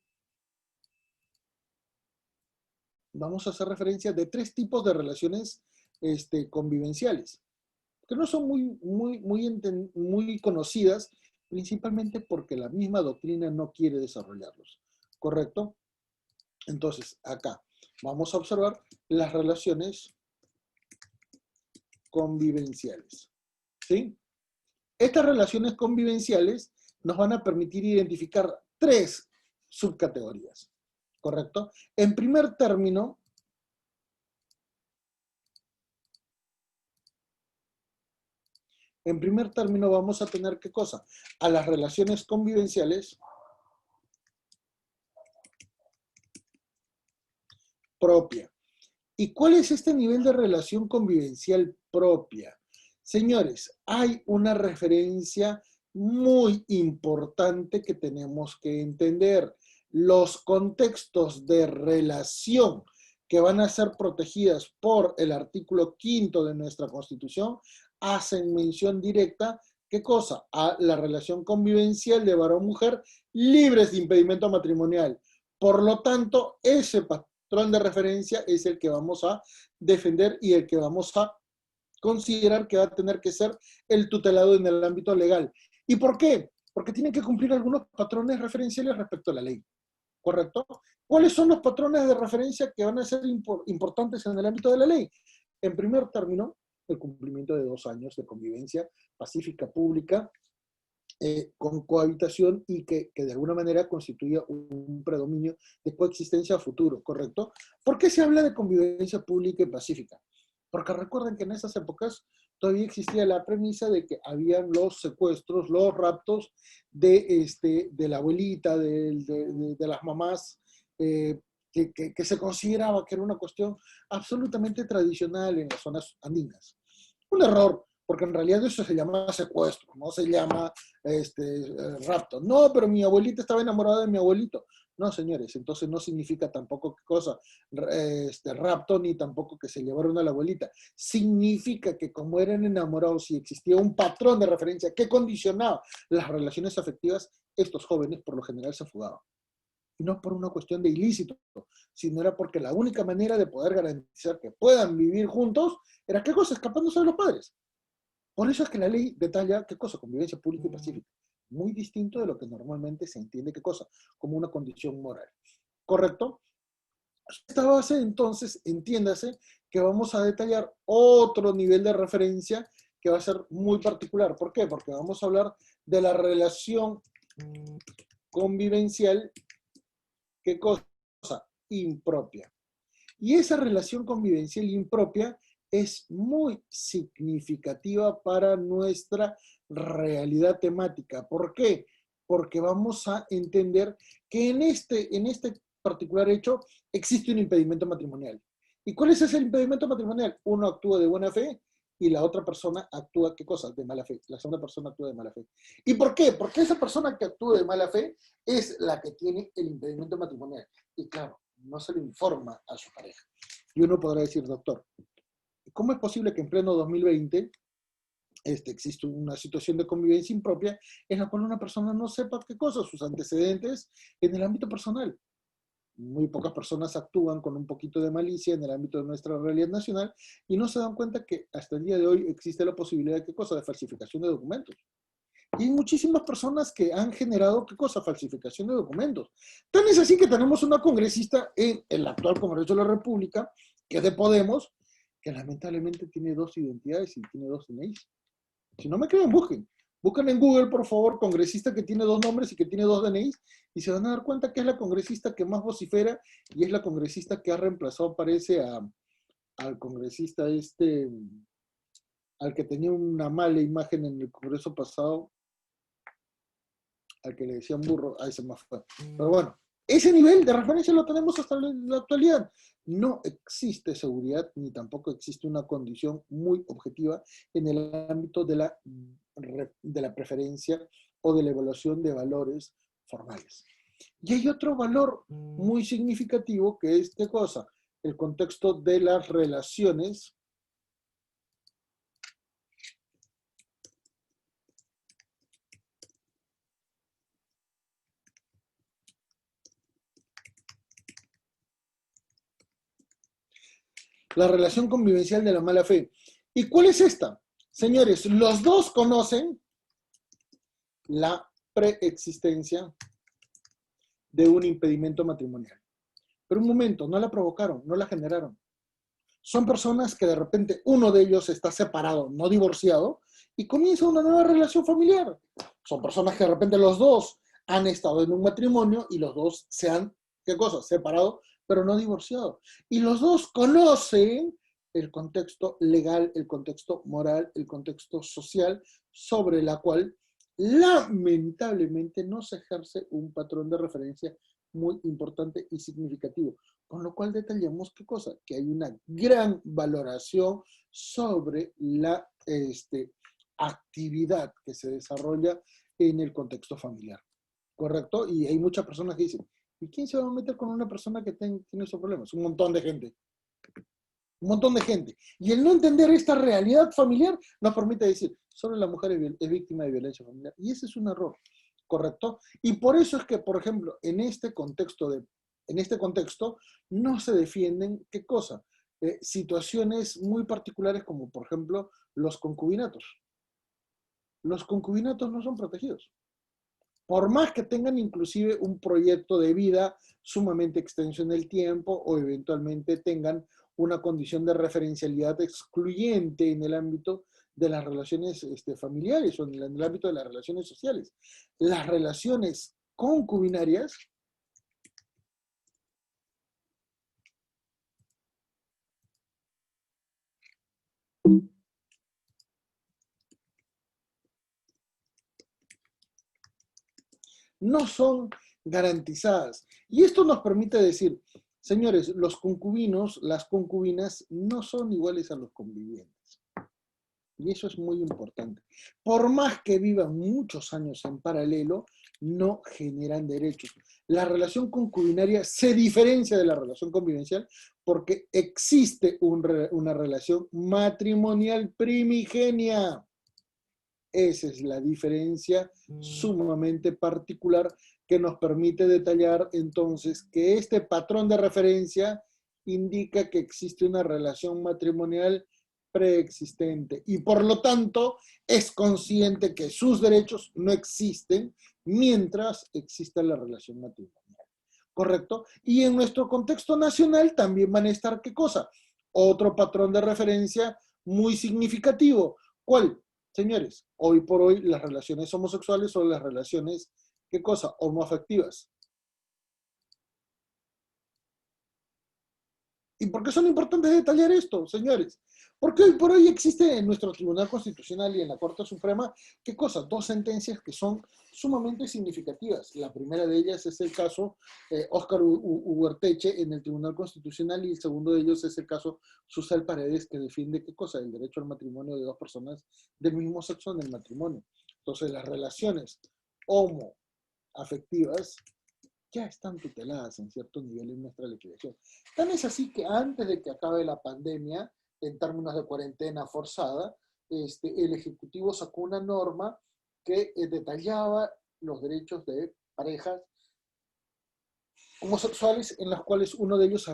tres tipos de relaciones convivenciales, que no son muy conocidas, principalmente porque la misma doctrina no quiere desarrollarlos. ¿Correcto? Entonces, acá vamos a observar las relaciones convivenciales. ¿Sí? Estas relaciones convivenciales nos van a permitir identificar tres subcategorías. ¿Correcto? En primer término, vamos a tener ¿qué cosa? A las relaciones convivenciales propia. ¿Y cuál es este nivel de relación convivencial propia? Señores, hay una referencia muy importante que tenemos que entender. Los contextos de relación que van a ser protegidas por el artículo 5 de nuestra Constitución hacen mención directa, ¿qué cosa? A la relación convivencial de varón-mujer libres de impedimento matrimonial. Por lo tanto, ese patrón de referencia es el que vamos a defender y el que vamos a considerar que va a tener que ser el tutelado en el ámbito legal. ¿Y por qué? Porque tienen que cumplir algunos patrones referenciales respecto a la ley. ¿Correcto? ¿Cuáles son los patrones de referencia que van a ser importantes en el ámbito de la ley? En primer término, el cumplimiento de 2 años de convivencia pacífica pública con cohabitación y que de alguna manera constituya un predominio de coexistencia a futuro, ¿correcto? ¿Por qué se habla de convivencia pública y pacífica? Porque recuerden que en esas épocas todavía existía la premisa de que habían los secuestros, los raptos de la abuelita, de las mamás, que se consideraba que era una cuestión absolutamente tradicional en las zonas andinas. Un error, porque en realidad eso se llama secuestro, no se llama rapto. No, pero mi abuelita estaba enamorada de mi abuelito. No, señores, entonces no significa tampoco qué cosa, rapto, ni tampoco que se llevaron a la abuelita. Significa que como eran enamorados y existía un patrón de referencia que condicionaba las relaciones afectivas, estos jóvenes por lo general se fugaban. Y no por una cuestión de ilícito, sino era porque la única manera de poder garantizar que puedan vivir juntos era qué cosa, escapándose de los padres. Por eso es que la ley detalla qué cosa, convivencia pública y pacífica. Muy distinto de lo que normalmente se entiende qué cosa, como una condición moral. ¿Correcto? Esta base, entonces, entiéndase que vamos a detallar otro nivel de referencia que va a ser muy particular. ¿Por qué? Porque vamos a hablar de la relación convivencial, ¿qué cosa? Impropia. Y esa relación convivencial impropia es muy significativa para nuestra realidad temática. ¿Por qué? Porque vamos a entender que en este particular hecho existe un impedimento matrimonial. ¿Y cuál es ese impedimento matrimonial? Uno actúa de buena fe y la otra persona actúa, ¿qué cosa? De mala fe. La segunda persona actúa de mala fe. ¿Y por qué? Porque esa persona que actúa de mala fe es la que tiene el impedimento matrimonial. Y claro, no se le informa a su pareja. Y uno podrá decir, doctor, ¿cómo es posible que en pleno 2020 existe una situación de convivencia impropia en la cual una persona no sepa qué cosas, sus antecedentes en el ámbito personal? Muy pocas personas actúan con un poquito de malicia en el ámbito de nuestra realidad nacional y no se dan cuenta que hasta el día de hoy existe la posibilidad de qué cosa, de falsificación de documentos. Y hay muchísimas personas que han generado, ¿qué cosa? Falsificación de documentos. Tan es así que tenemos una congresista en el actual Congreso de la República, que es de Podemos, que lamentablemente tiene 2 identidades y tiene 2 DNIs. Si no me creen, busquen. Buscan en Google, por favor, congresista que tiene 2 nombres y que tiene 2 DNIs, y se van a dar cuenta que es la congresista que más vocifera y es la congresista que ha reemplazado, parece, al congresista al que tenía una mala imagen en el Congreso pasado, al que le decían burro, ahí se me fue. Pero bueno, ese nivel de referencia lo tenemos hasta la actualidad. No existe seguridad ni tampoco existe una condición muy objetiva en el ámbito de la preferencia o de la evaluación de valores formales. Y hay otro valor muy significativo que es, ¿qué cosa? El contexto de las relaciones la relación convivencial de la mala fe. ¿Y cuál es esta? Señores, los dos conocen la preexistencia de un impedimento matrimonial. Pero un momento, no la provocaron, no la generaron. Son personas que de repente uno de ellos está separado, no divorciado, y comienza una nueva relación familiar. Son personas que de repente los dos han estado en un matrimonio y los dos se han, ¿qué cosa? Separado, pero no divorciado. Y los dos conocen el contexto legal, el contexto moral, el contexto social sobre la cual lamentablemente no se ejerce un patrón de referencia muy importante y significativo. Con lo cual detallamos qué cosa, que hay una gran valoración sobre la actividad que se desarrolla en el contexto familiar, ¿correcto? Y hay muchas personas que dicen, ¿y quién se va a meter con una persona que tiene esos problemas? Un montón de gente. Un montón de gente. Y el no entender esta realidad familiar nos permite decir, solo la mujer es víctima de violencia familiar. Y ese es un error, ¿correcto? Y por eso es que, por ejemplo, en este contexto no se defienden, ¿qué cosa? Situaciones muy particulares como, por ejemplo, los concubinatos. Los concubinatos no son protegidos. Por más que tengan inclusive un proyecto de vida sumamente extenso en el tiempo o eventualmente tengan una condición de referencialidad excluyente en el ámbito de las relaciones familiares o en el ámbito de las relaciones sociales. Las relaciones concubinarias no son garantizadas. Y esto nos permite decir, señores, los concubinos, las concubinas no son iguales a los convivientes. Y eso es muy importante. Por más que vivan muchos años en paralelo, no generan derechos. La relación concubinaria se diferencia de la relación convivencial porque existe una relación matrimonial primigenia. Esa es la diferencia sumamente particular que nos permite detallar entonces que este patrón de referencia indica que existe una relación matrimonial preexistente y por lo tanto es consciente que sus derechos no existen mientras exista la relación matrimonial. ¿Correcto? Y en nuestro contexto nacional también van a estar, ¿qué cosa? Otro patrón de referencia muy significativo. ¿Cuál? Señores, hoy por hoy las relaciones homosexuales son las relaciones, ¿qué cosa? Homoafectivas. ¿Y por qué son importantes detallar esto, señores? Porque hoy por hoy existe en nuestro Tribunal Constitucional y en la Corte Suprema, ¿qué cosa? 2 sentencias que son sumamente significativas. La primera de ellas es el caso Óscar Ugarteche en el Tribunal Constitucional y el segundo de ellos es el caso Susel Paredes que defiende, ¿qué cosa? El derecho al matrimonio de 2 personas del mismo sexo en el matrimonio. Entonces, las relaciones homoafectivas ya están tuteladas en cierto nivel en nuestra legislación. Tan es así que antes de que acabe la pandemia, en términos de cuarentena forzada, el Ejecutivo sacó una norma que detallaba los derechos de parejas homosexuales en las cuales uno de ellos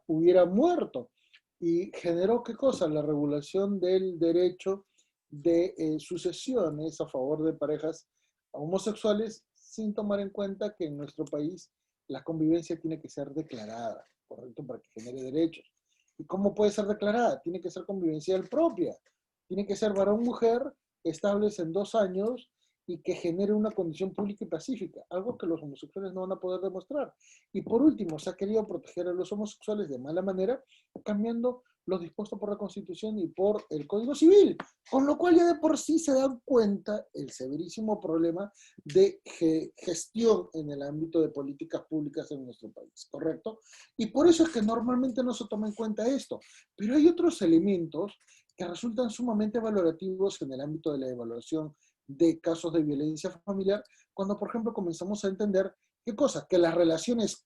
hubiera muerto. Y generó, ¿qué cosa? La regulación del derecho de sucesiones a favor de parejas homosexuales sin tomar en cuenta que en nuestro país la convivencia tiene que ser declarada, ¿correcto? Para que genere derechos. ¿Y cómo puede ser declarada? Tiene que ser convivencial propia. Tiene que ser varón-mujer estables en 2 años y que genere una condición pública y pacífica, algo que los homosexuales no van a poder demostrar. Y por último, se ha querido proteger a los homosexuales de mala manera, cambiando lo dispuesto por la Constitución y por el Código Civil, con lo cual ya de por sí se dan cuenta el severísimo problema de gestión en el ámbito de políticas públicas en nuestro país, ¿correcto? Y por eso es que normalmente no se toma en cuenta esto, pero hay otros elementos que resultan sumamente valorativos en el ámbito de la evaluación de casos de violencia familiar, cuando por ejemplo comenzamos a entender qué cosa, que las relaciones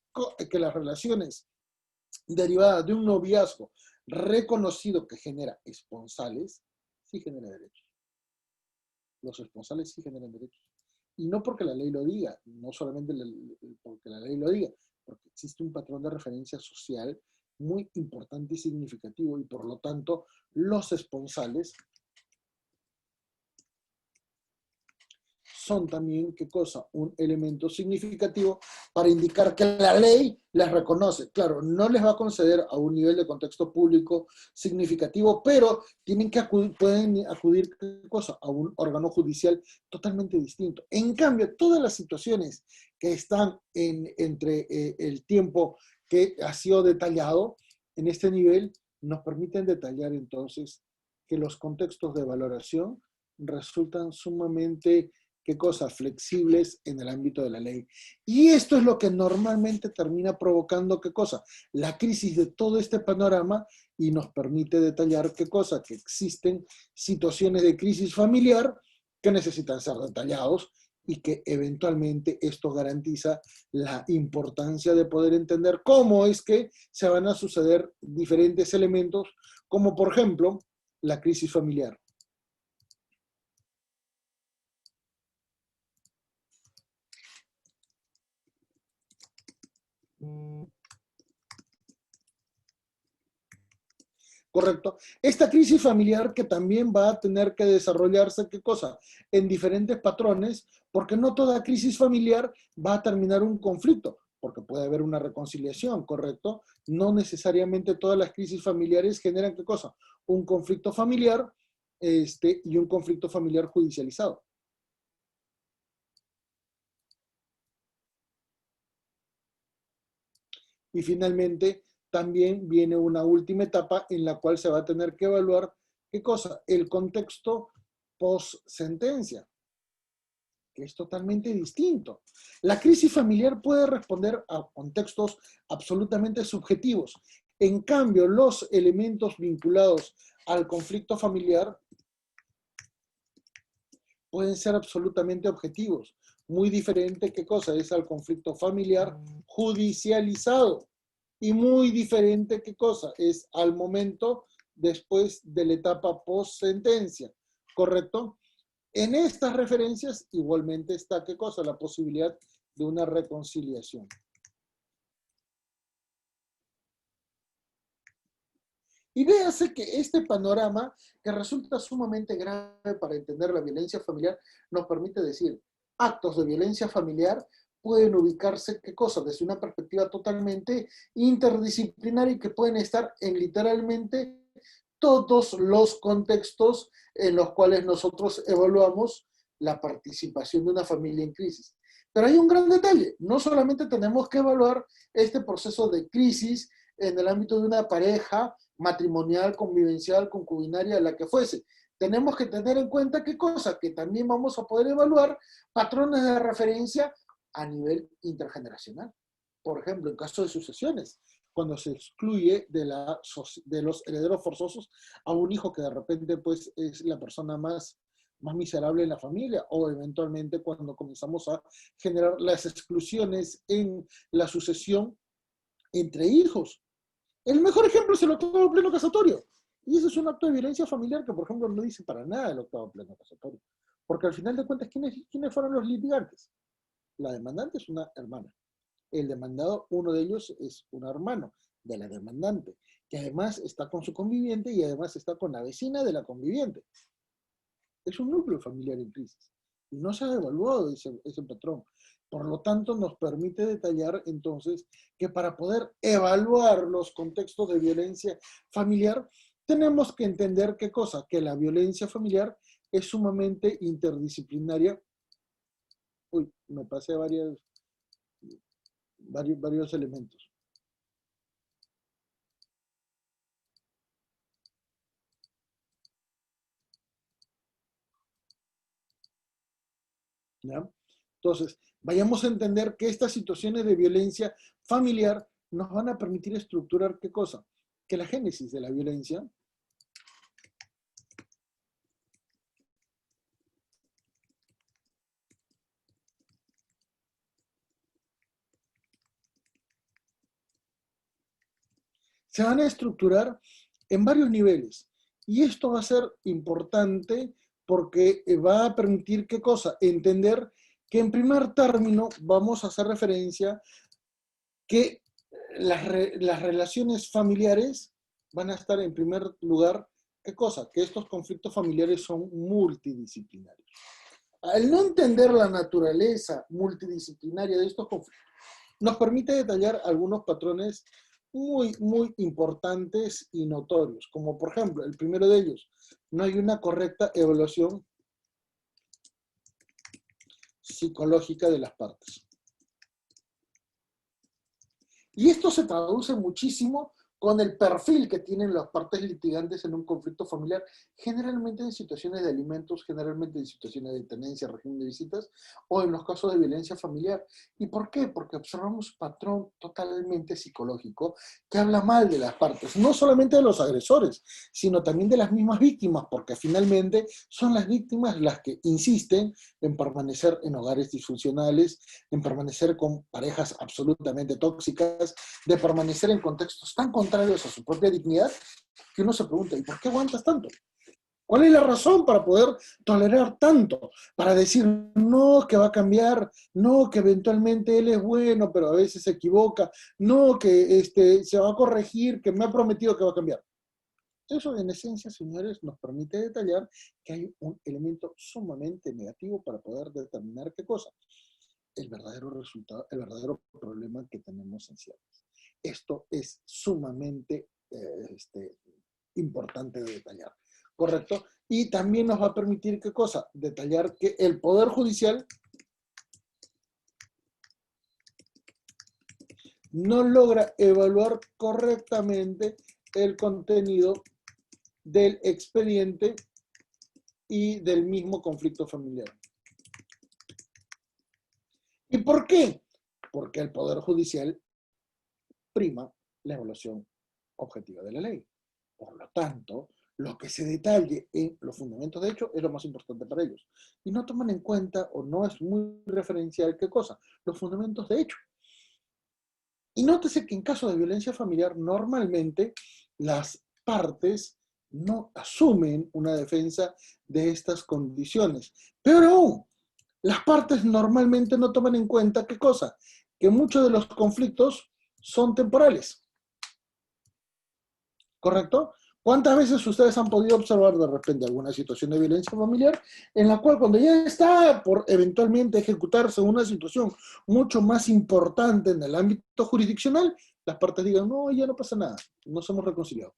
derivadas de un noviazgo reconocido que genera esponsales, sí genera derechos. Los esponsales sí generan derechos. Y no porque la ley lo diga, no solamente porque la ley lo diga, porque existe un patrón de referencia social muy importante y significativo, y por lo tanto los esponsales son también, ¿qué cosa? Un elemento significativo para indicar que la ley les reconoce. Claro, no les va a conceder a un nivel de contexto público significativo, pero pueden acudir, ¿qué cosa? A un órgano judicial totalmente distinto. En cambio, todas las situaciones que están entre el tiempo que ha sido detallado en este nivel, nos permiten detallar entonces que los contextos de valoración resultan sumamente, ¿qué cosas? Flexibles en el ámbito de la ley. Y esto es lo que normalmente termina provocando, ¿qué cosa? La crisis de todo este panorama, y nos permite detallar, ¿qué cosa? Que existen situaciones de crisis familiar que necesitan ser detallados y que eventualmente esto garantiza la importancia de poder entender cómo es que se van a suceder diferentes elementos, como por ejemplo la crisis familiar. ¿Correcto? Esta crisis familiar que también va a tener que desarrollarse, ¿qué cosa? En diferentes patrones, porque no toda crisis familiar va a terminar un conflicto, porque puede haber una reconciliación, ¿correcto? No necesariamente todas las crisis familiares generan, ¿qué cosa? Un conflicto familiar y un conflicto familiar judicializado. Y finalmente, también viene una última etapa en la cual se va a tener que evaluar, ¿qué cosa? El contexto post-sentencia, que es totalmente distinto. La crisis familiar puede responder a contextos absolutamente subjetivos. En cambio, los elementos vinculados al conflicto familiar pueden ser absolutamente objetivos. Muy diferente, ¿qué cosa? Es al conflicto familiar judicializado. Y muy diferente, ¿qué cosa? Es al momento después de la etapa post-sentencia, ¿correcto? En estas referencias igualmente está, ¿qué cosa? La posibilidad de una reconciliación. Y véase que este panorama, que resulta sumamente grave para entender la violencia familiar, nos permite decir, actos de violencia familiar pueden ubicarse, ¿qué cosa? Desde una perspectiva totalmente interdisciplinaria y que pueden estar en literalmente todos los contextos en los cuales nosotros evaluamos la participación de una familia en crisis. Pero hay un gran detalle, no solamente tenemos que evaluar este proceso de crisis en el ámbito de una pareja matrimonial, convivencial, concubinaria, la que fuese. Tenemos que tener en cuenta qué cosa, que también vamos a poder evaluar patrones de referencia a nivel intergeneracional. Por ejemplo, en caso de sucesiones, cuando se excluye de los herederos forzosos a un hijo que de repente pues, es la persona más miserable en la familia, o eventualmente cuando comenzamos a generar las exclusiones en la sucesión entre hijos. El mejor ejemplo es el octavo pleno casatorio. Y ese es un acto de violencia familiar que, por ejemplo, no dice para nada el octavo pleno casatorio. Porque al final de cuentas, ¿quiénes fueron los litigantes? La demandante es una hermana. El demandado, uno de ellos es un hermano de la demandante, que además está con su conviviente y además está con la vecina de la conviviente. Es un núcleo familiar en crisis. Y no se ha evaluado ese patrón. Por lo tanto, nos permite detallar entonces que para poder evaluar los contextos de violencia familiar, tenemos que entender qué cosa, que la violencia familiar es sumamente interdisciplinaria. Uy, me pasé varios elementos. ¿Ya? Entonces, vayamos a entender que estas situaciones de violencia familiar nos van a permitir estructurar ¿qué cosa? Que la génesis de la violencia se van a estructurar en varios niveles. Y esto va a ser importante porque va a permitir ¿qué cosa? Entender que en primer término vamos a hacer referencia que las relaciones familiares van a estar en primer lugar, ¿qué cosa? Que estos conflictos familiares son multidisciplinarios. Al no entender la naturaleza multidisciplinaria de estos conflictos, nos permite detallar algunos patrones muy importantes y notorios, como por ejemplo, el primero de ellos, no hay una correcta evaluación psicológica de las partes. Y esto se traduce muchísimo con el perfil que tienen las partes litigantes en un conflicto familiar, generalmente en situaciones de alimentos, generalmente en situaciones de tenencia, régimen de visitas, o en los casos de violencia familiar. ¿Y por qué? Porque observamos un patrón totalmente psicológico que habla mal de las partes, no solamente de los agresores, sino también de las mismas víctimas, porque finalmente son las víctimas las que insisten en permanecer en hogares disfuncionales, en permanecer con parejas absolutamente tóxicas, de permanecer en contextos tan contrarios a su propia dignidad, que uno se pregunta, ¿y por qué aguantas tanto? ¿Cuál es la razón para poder tolerar tanto? Para decir, no, que va a cambiar, no, que eventualmente él es bueno, pero a veces se equivoca, no, que se va a corregir, que me ha prometido que va a cambiar. Eso, en esencia, señores, nos permite detallar que hay un elemento sumamente negativo para poder determinar qué cosa. El verdadero resultado, el verdadero problema que tenemos en ciernes. Esto es sumamente importante de detallar, ¿correcto? Y también nos va a permitir, ¿qué cosa? Detallar que el Poder Judicial no logra evaluar correctamente el contenido del expediente y del mismo conflicto familiar. ¿Y por qué? Porque el Poder Judicial prima la evaluación objetiva de la ley. Por lo tanto, lo que se detalle en los fundamentos de hecho es lo más importante para ellos. Y no toman en cuenta, o no es muy referencial, ¿qué cosa? Los fundamentos de hecho. Y nótese que en caso de violencia familiar, normalmente las partes no asumen una defensa de estas condiciones. Peor aún, las partes normalmente no toman en cuenta, ¿qué cosa? Que muchos de los conflictos son temporales. ¿Correcto? ¿Cuántas veces ustedes han podido observar de repente alguna situación de violencia familiar en la cual cuando ya está por eventualmente ejecutarse una situación mucho más importante en el ámbito jurisdiccional, las partes digan, no, ya no pasa nada, nos hemos reconciliado?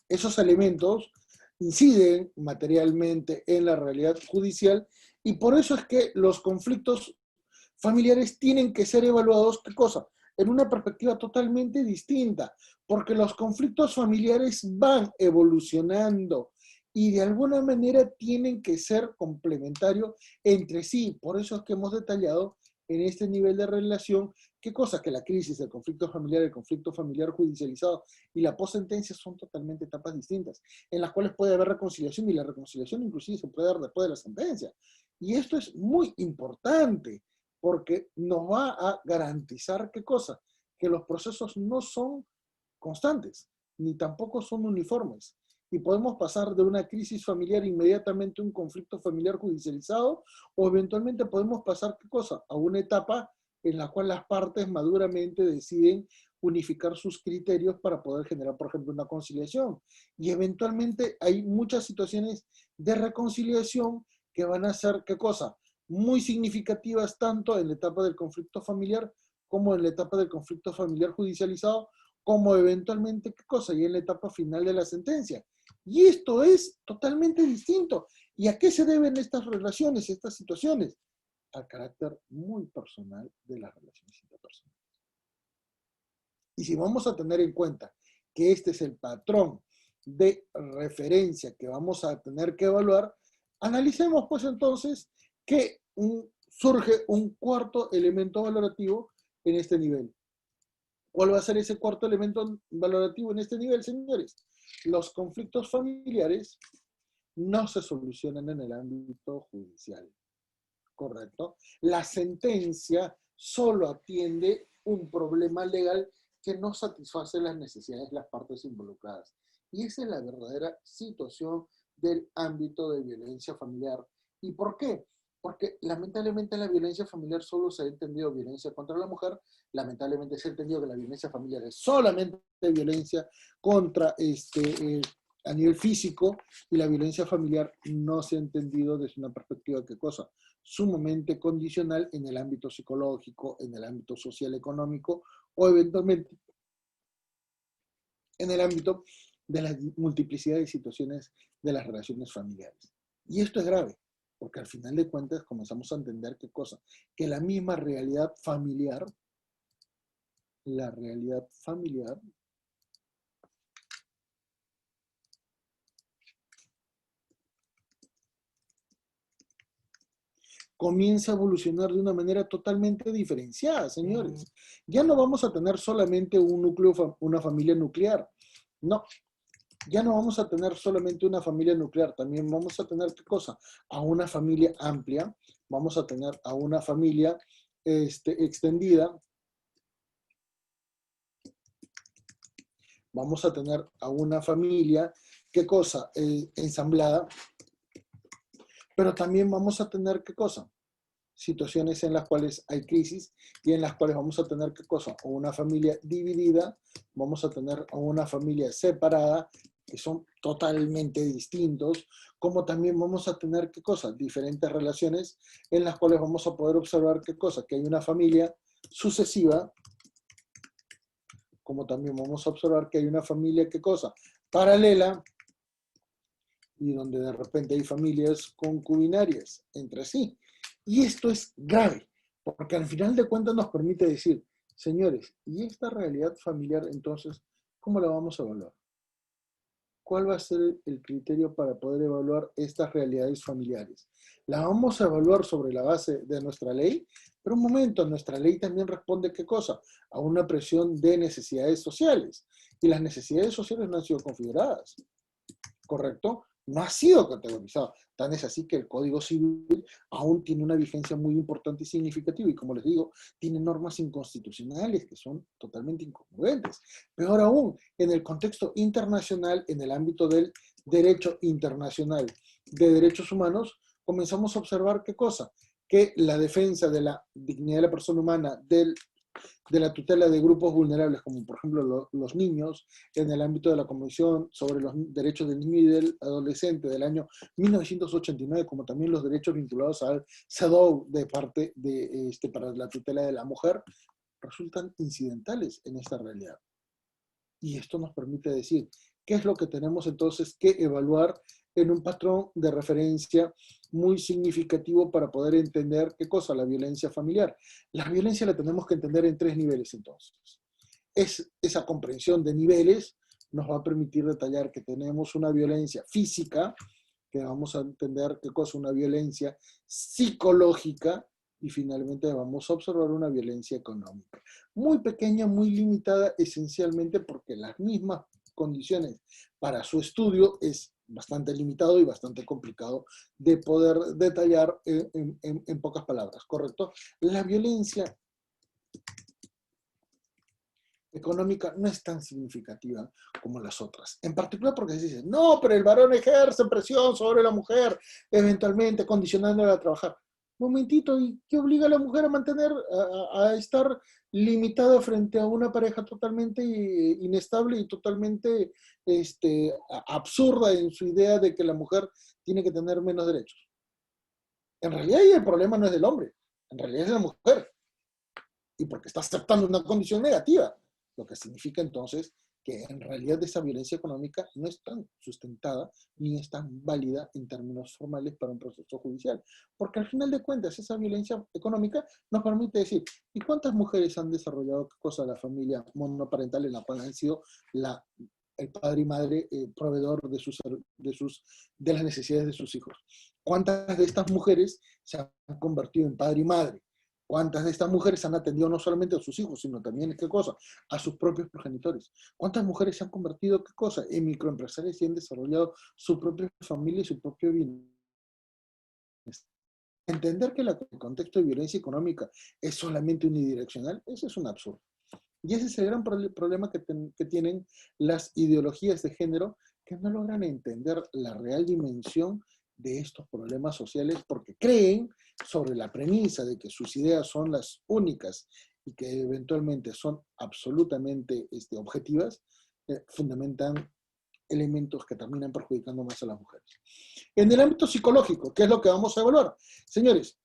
Esos elementos inciden materialmente en la realidad judicial y por eso es que los conflictos familiares tienen que ser evaluados, ¿qué cosa? En una perspectiva totalmente distinta, porque los conflictos familiares van evolucionando y de alguna manera tienen que ser complementarios entre sí. Por eso es que hemos detallado en este nivel de relación qué cosa, que la crisis, el conflicto familiar judicializado y la possentencia son totalmente etapas distintas, en las cuales puede haber reconciliación y la reconciliación inclusive se puede dar después de la sentencia. Y esto es muy importante porque nos va a garantizar ¿qué cosa? Que los procesos no son constantes, ni tampoco son uniformes. Y podemos pasar de una crisis familiar inmediatamente a un conflicto familiar judicializado, o eventualmente podemos pasar ¿qué cosa? A una etapa en la cual las partes maduramente deciden unificar sus criterios para poder generar, por ejemplo, una conciliación. Y eventualmente hay muchas situaciones de reconciliación que van a ser ¿qué cosa? Muy significativas tanto en la etapa del conflicto familiar como en la etapa del conflicto familiar judicializado, como eventualmente, ¿qué cosa? Y en la etapa final de la sentencia. Y esto es totalmente distinto. ¿Y a qué se deben estas relaciones, estas situaciones? Al carácter muy personal de las relaciones interpersonales. Y si vamos a tener en cuenta que este es el patrón de referencia que vamos a tener que evaluar, analicemos pues entonces que surge un cuarto elemento valorativo en este nivel. ¿Cuál va a ser ese cuarto elemento valorativo en este nivel, señores? Los conflictos familiares no se solucionan en el ámbito judicial, ¿correcto? La sentencia solo atiende un problema legal que no satisface las necesidades de las partes involucradas. Y esa es la verdadera situación del ámbito de violencia familiar. ¿Y por qué? Porque lamentablemente la violencia familiar solo se ha entendido violencia contra la mujer, lamentablemente se ha entendido que la violencia familiar es solamente violencia contra a nivel físico, y la violencia familiar no se ha entendido desde una perspectiva, ¿qué cosa? Sumamente condicional en el ámbito psicológico, en el ámbito social económico o eventualmente en el ámbito de la multiplicidad de situaciones de las relaciones familiares. Y esto es grave, porque al final de cuentas comenzamos a entender qué cosa, que la misma realidad familiar, la realidad familiar comienza a evolucionar de una manera totalmente diferenciada, señores. Ya no vamos a tener solamente un núcleo, una familia nuclear. No, ya no vamos a tener solamente una familia nuclear, también vamos a tener, ¿qué cosa? A una familia amplia, vamos a tener a una familia extendida, vamos a tener a una familia, ¿qué cosa? Ensamblada, pero también vamos a tener, ¿qué cosa? Situaciones en las cuales hay crisis y en las cuales vamos a tener, ¿qué cosa? O una familia dividida, vamos a tener una familia separada, que son totalmente distintos, como también vamos a tener, ¿qué cosa? Diferentes relaciones en las cuales vamos a poder observar, ¿qué cosa? Que hay una familia sucesiva, como también vamos a observar que hay una familia, ¿qué cosa? Paralela, y donde de repente hay familias concubinarias entre sí. Y esto es grave, porque al final de cuentas nos permite decir, señores, ¿y esta realidad familiar entonces cómo la vamos a evaluar? ¿Cuál va a ser el criterio para poder evaluar estas realidades familiares? ¿La vamos a evaluar sobre la base de nuestra ley? Pero un momento, nuestra ley también responde ¿qué cosa? A una presión de necesidades sociales. Y las necesidades sociales no han sido configuradas, ¿correcto? No ha sido categorizado. Tan es así que el Código Civil aún tiene una vigencia muy importante y significativa. Y como les digo, tiene normas inconstitucionales que son totalmente incongruentes. Peor aún, en el contexto internacional, en el ámbito del derecho internacional de derechos humanos, comenzamos a observar qué cosa, que la defensa de la dignidad de la persona humana, de la tutela de grupos vulnerables, como por ejemplo los niños, en el ámbito de la Convención sobre los Derechos del Niño y del Adolescente del año 1989, como también los derechos vinculados al CEDAW de parte de, para la tutela de la mujer, resultan incidentales en esta realidad. Y esto nos permite decir qué es lo que tenemos entonces que evaluar en un patrón de referencia muy significativo para poder entender qué cosa, la violencia familiar. La violencia la tenemos que entender en 3 niveles entonces. Esa comprensión de niveles nos va a permitir detallar que tenemos una violencia física, que vamos a entender qué cosa, una violencia psicológica, y finalmente vamos a observar una violencia económica. Muy pequeña, muy limitada, esencialmente porque las mismas condiciones para su estudio es bastante limitado y bastante complicado de poder detallar en pocas palabras, ¿correcto? La violencia económica no es tan significativa como las otras. En particular porque se dice, no, pero el varón ejerce presión sobre la mujer, eventualmente condicionándola a trabajar. Momentito, ¿y qué obliga a la mujer a mantener, a estar limitada frente a una pareja totalmente inestable y totalmente absurda en su idea de que la mujer tiene que tener menos derechos? En realidad el problema no es del hombre, en realidad es de la mujer. Y porque está aceptando una condición negativa, lo que significa entonces que en realidad esa violencia económica no es tan sustentada ni es tan válida en términos formales para un proceso judicial. Porque al final de cuentas, esa violencia económica nos permite decir, ¿y cuántas mujeres han desarrollado qué cosa la familia monoparental en la cual han sido el padre y madre proveedor de las necesidades de sus hijos? ¿Cuántas de estas mujeres se han convertido en padre y madre? ¿Cuántas de estas mujeres han atendido no solamente a sus hijos, sino también, ¿qué cosa? A sus propios progenitores? ¿Cuántas mujeres se han convertido, qué cosa? En microempresarias y han desarrollado su propia familia y su propio bienestar? Entender que el contexto de violencia económica es solamente unidireccional, eso es un absurdo. Y ese es el gran problema que tienen las ideologías de género, que no logran entender la real dimensión de estos problemas sociales porque creen, sobre la premisa de que sus ideas son las únicas y que eventualmente son absolutamente objetivas, fundamentan elementos que terminan perjudicando más a las mujeres. En el ámbito psicológico, ¿qué es lo que vamos a evaluar? Señores,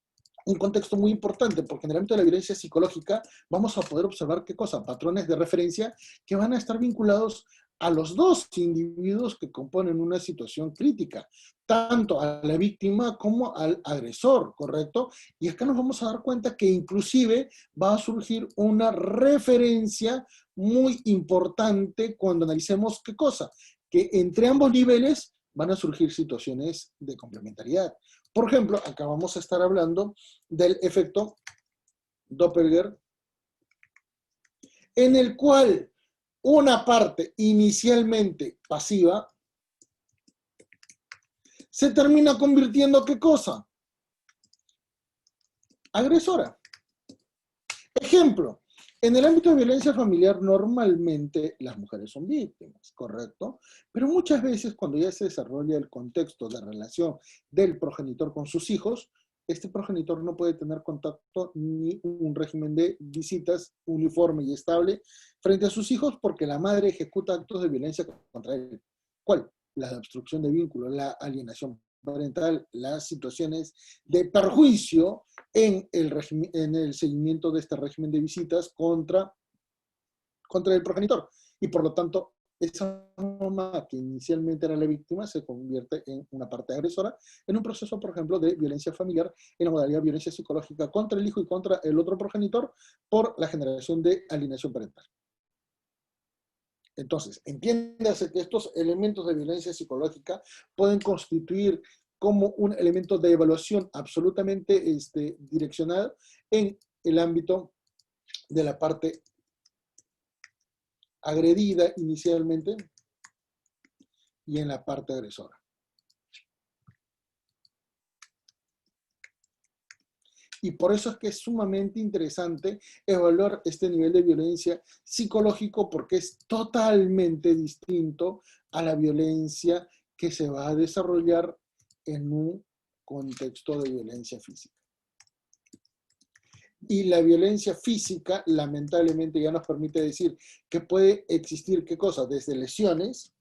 un contexto muy importante, porque en el ámbito de la violencia psicológica vamos a poder observar qué cosa, patrones de referencia que van a estar vinculados a los dos individuos que componen una situación crítica, tanto a la víctima como al agresor, ¿correcto? Y acá nos vamos a dar cuenta que inclusive va a surgir una referencia muy importante cuando analicemos qué cosa, que entre ambos niveles van a surgir situaciones de complementariedad. Por ejemplo, acá vamos a estar hablando del efecto Doppler, en el cual una parte inicialmente pasiva se termina convirtiendo, ¿qué cosa? Agresora. Ejemplo, en el ámbito de violencia familiar normalmente las mujeres son víctimas, ¿correcto? Pero muchas veces cuando ya se desarrolla el contexto de relación del progenitor con sus hijos, este progenitor no puede tener contacto ni un régimen de visitas uniforme y estable frente a sus hijos porque la madre ejecuta actos de violencia contra él. ¿Cuál? La obstrucción de vínculo, la alienación parental, las situaciones de perjuicio en el seguimiento de este régimen de visitas contra el progenitor. Y por lo tanto, esa mamá que inicialmente era la víctima se convierte en una parte agresora en un proceso, por ejemplo, de violencia familiar en la modalidad de violencia psicológica contra el hijo y contra el otro progenitor por la generación de alienación parental. Entonces, entiéndase que estos elementos de violencia psicológica pueden constituir como un elemento de evaluación absolutamente direccional en el ámbito de la parte agredida inicialmente y en la parte agresora. Y por eso es que es sumamente interesante evaluar este nivel de violencia psicológico porque es totalmente distinto a la violencia que se va a desarrollar en un contexto de violencia física. Y la violencia física, lamentablemente, ya nos permite decir que puede existir, ¿qué cosa? Desde lesiones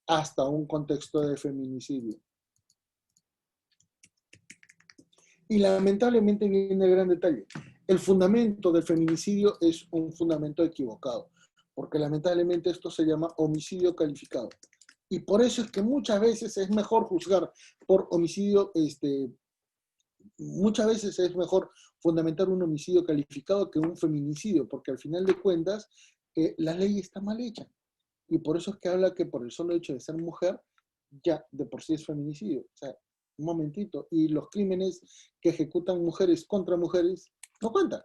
hasta un contexto de feminicidio. Y lamentablemente viene el gran detalle. El fundamento del feminicidio es un fundamento equivocado, porque lamentablemente esto se llama homicidio calificado. Y por eso es que muchas veces es mejor juzgar por homicidio, muchas veces es mejor fundamentar un homicidio calificado que un feminicidio, porque al final de cuentas la ley está mal hecha. Y por eso es que habla que por el solo hecho de ser mujer, ya de por sí es feminicidio. O sea, un momentito, y los crímenes que ejecutan mujeres contra mujeres no cuentan.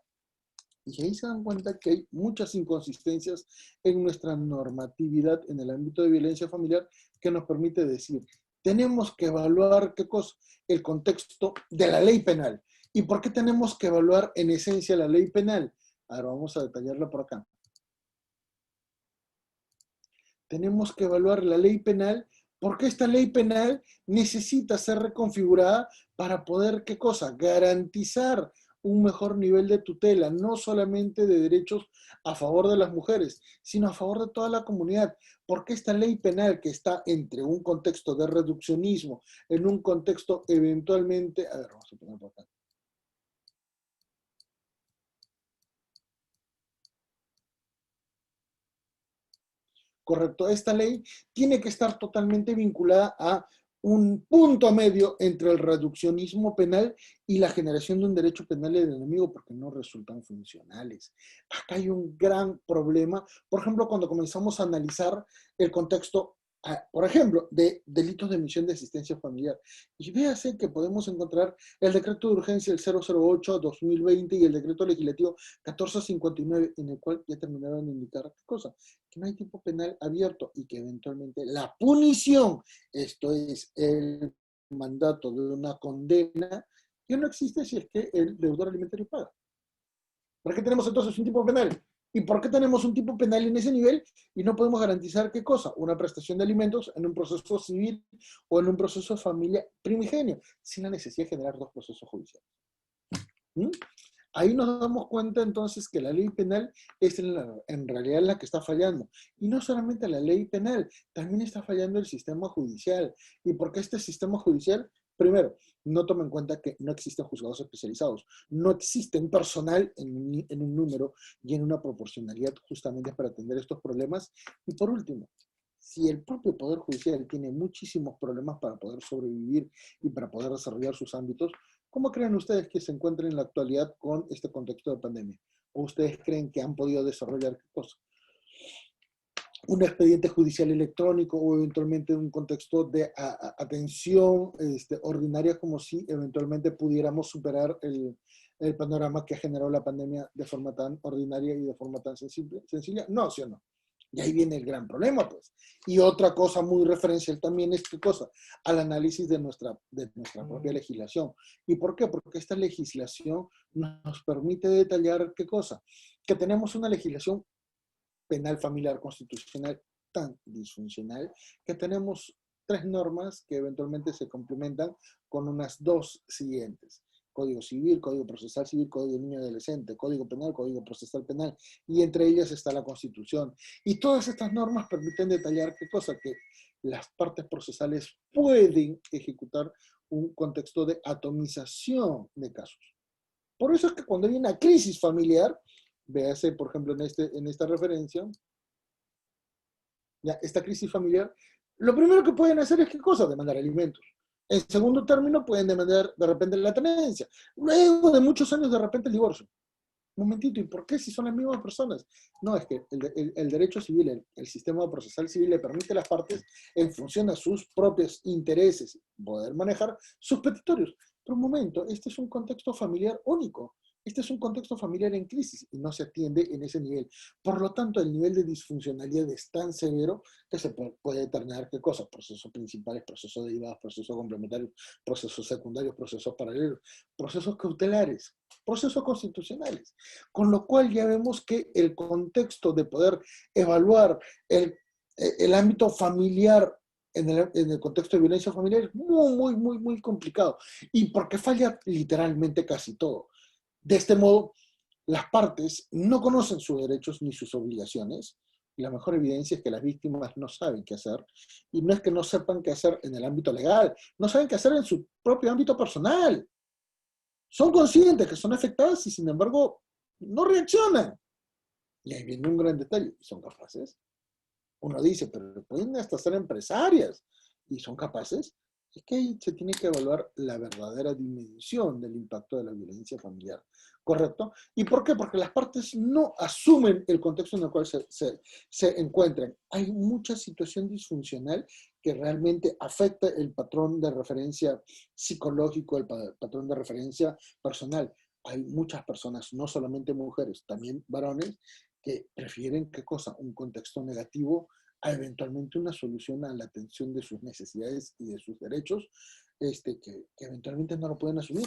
Y ahí se dan cuenta que hay muchas inconsistencias en nuestra normatividad en el ámbito de violencia familiar que nos permite decir, tenemos que evaluar qué cosa, el contexto de la ley penal. ¿Y por qué tenemos que evaluar en esencia la ley penal? Ahora vamos a detallarla por acá. Tenemos que evaluar la ley penal porque esta ley penal necesita ser reconfigurada para poder, ¿qué cosa? Garantizar un mejor nivel de tutela, no solamente de derechos a favor de las mujeres, sino a favor de toda la comunidad. Porque esta ley penal que está entre un contexto de reduccionismo, en un contexto eventualmente, a ver, vamos a poner por acá. ¿correcto? Esta ley tiene que estar totalmente vinculada a un punto medio entre el reduccionismo penal y la generación de un derecho penal del enemigo, porque no resultan funcionales. Acá hay un gran problema, por ejemplo, cuando comenzamos a analizar el contexto, por ejemplo, de delitos de omisión de asistencia familiar. Y véase que podemos encontrar el decreto de urgencia el 008-2020 y el decreto legislativo 1459, en el cual ya terminaron de indicar qué cosa, que no hay tipo penal abierto y que eventualmente la punición, esto es el mandato de una condena, que no existe si es que el deudor alimentario paga. ¿Por qué tenemos entonces un tipo penal? ¿Y por qué tenemos un tipo penal en ese nivel y no podemos garantizar qué cosa? Una prestación de alimentos en un proceso civil o en un proceso de familia primigenio, sin la necesidad de generar dos procesos judiciales. ¿Mm? Ahí nos damos cuenta entonces que la ley penal es en realidad la que está fallando. Y no solamente la ley penal, también está fallando el sistema judicial. ¿Y por qué este sistema judicial? Primero, no toma en cuenta que no existen juzgados especializados, no existen personal en un número y en una proporcionalidad justamente para atender estos problemas. Y por último, si el propio Poder Judicial tiene muchísimos problemas para poder sobrevivir y para poder desarrollar sus ámbitos, ¿cómo creen ustedes que se encuentran en la actualidad con este contexto de pandemia? ¿O ustedes creen que han podido desarrollar qué cosa? Un expediente judicial electrónico o eventualmente un contexto de atención ordinaria, como si eventualmente pudiéramos superar el panorama que ha generado la pandemia de forma tan ordinaria y de forma tan sencilla? No, ¿sí o no? Y ahí viene el gran problema, pues. Y otra cosa muy referencial también es, ¿qué cosa? Al análisis de nuestra propia legislación. ¿Y por qué? Porque esta legislación nos permite detallar, ¿qué cosa? Que tenemos una legislación penal familiar constitucional tan disfuncional que tenemos tres normas que eventualmente se complementan con unas dos siguientes. Código Civil, Código Procesal Civil, Código de Niño y Adolescente, Código Penal, Código Procesal Penal, y entre ellas está la Constitución. Y todas estas normas permiten detallar qué cosa, que las partes procesales pueden ejecutar un contexto de atomización de casos. Por eso es que cuando hay una crisis familiar, véase, por ejemplo, en esta referencia, ya, esta crisis familiar, lo primero que pueden hacer es, ¿qué cosa? Demandar alimentos. En segundo término, pueden demandar de repente la tenencia. Luego de muchos años, de repente el divorcio. Un momentito, ¿y por qué si son las mismas personas? No, es que el derecho civil, el sistema procesal civil le permite a las partes, en función a sus propios intereses, poder manejar sus petitorios. Pero un momento, este es un contexto familiar único. Este es un contexto familiar en crisis y no se atiende en ese nivel. Por lo tanto, el nivel de disfuncionalidad es tan severo que se puede determinar qué cosas: procesos principales, procesos derivados, procesos complementarios, procesos secundarios, procesos paralelos, procesos cautelares, procesos constitucionales. Con lo cual ya vemos que el contexto de poder evaluar el ámbito familiar en el contexto de violencia familiar es muy complicado. Y porque falla literalmente casi todo. De este modo, las partes no conocen sus derechos ni sus obligaciones. Y la mejor evidencia es que las víctimas no saben qué hacer. Y no es que no sepan qué hacer en el ámbito legal, no saben qué hacer en su propio ámbito personal. Son conscientes que son afectadas y sin embargo no reaccionan. Y ahí viene un gran detalle. ¿Son capaces? Uno dice, pero pueden hasta ser empresarias. ¿Y son capaces? Es que ahí se tiene que evaluar la verdadera dimensión del impacto de la violencia familiar. ¿Correcto? ¿Y por qué? Porque las partes no asumen el contexto en el cual se encuentran. Hay mucha situación disfuncional que realmente afecta el patrón de referencia psicológico, el patrón de referencia personal. Hay muchas personas, no solamente mujeres, también varones, que prefieren, ¿qué cosa? Un contexto negativo a eventualmente una solución a la atención de sus necesidades y de sus derechos, que eventualmente no lo pueden asumir.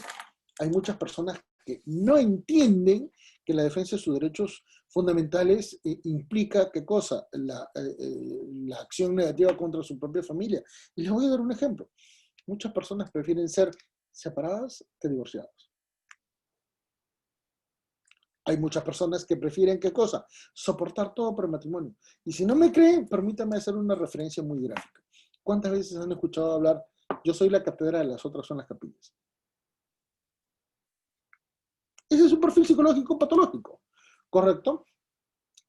Hay muchas personas que no entienden que la defensa de sus derechos fundamentales implica, ¿qué cosa? La acción negativa contra su propia familia. Y les voy a dar un ejemplo. Muchas personas prefieren ser separadas que divorciadas. Hay muchas personas que prefieren, ¿qué cosa? Soportar todo por el matrimonio. Y si no me creen, permítanme hacer una referencia muy gráfica. ¿Cuántas veces han escuchado hablar, yo soy la catedral, las otras son las capillas? Ese es un perfil psicológico patológico, ¿correcto?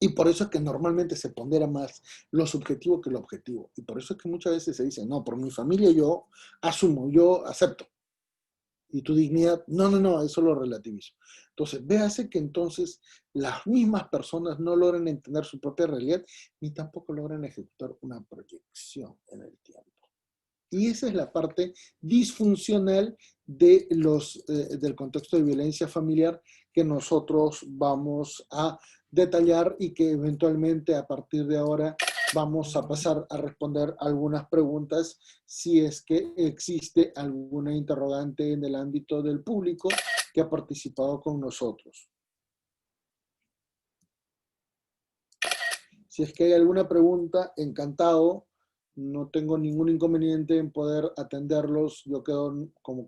Y por eso es que normalmente se pondera más lo subjetivo que lo objetivo. Y por eso es que muchas veces se dice, no, por mi familia yo asumo, yo acepto. Y tu dignidad, no, no, no, eso lo relativizo. Entonces, véase que entonces las mismas personas no logran entender su propia realidad ni tampoco logran ejecutar una proyección en el tiempo. Y esa es la parte disfuncional de del contexto de violencia familiar que nosotros vamos a detallar y que eventualmente a partir de ahora vamos a pasar a responder algunas preguntas si es que existe alguna interrogante en el ámbito del público que ha participado con nosotros. Si es que hay alguna pregunta, encantado. No tengo ningún inconveniente en poder atenderlos. Yo quedo, como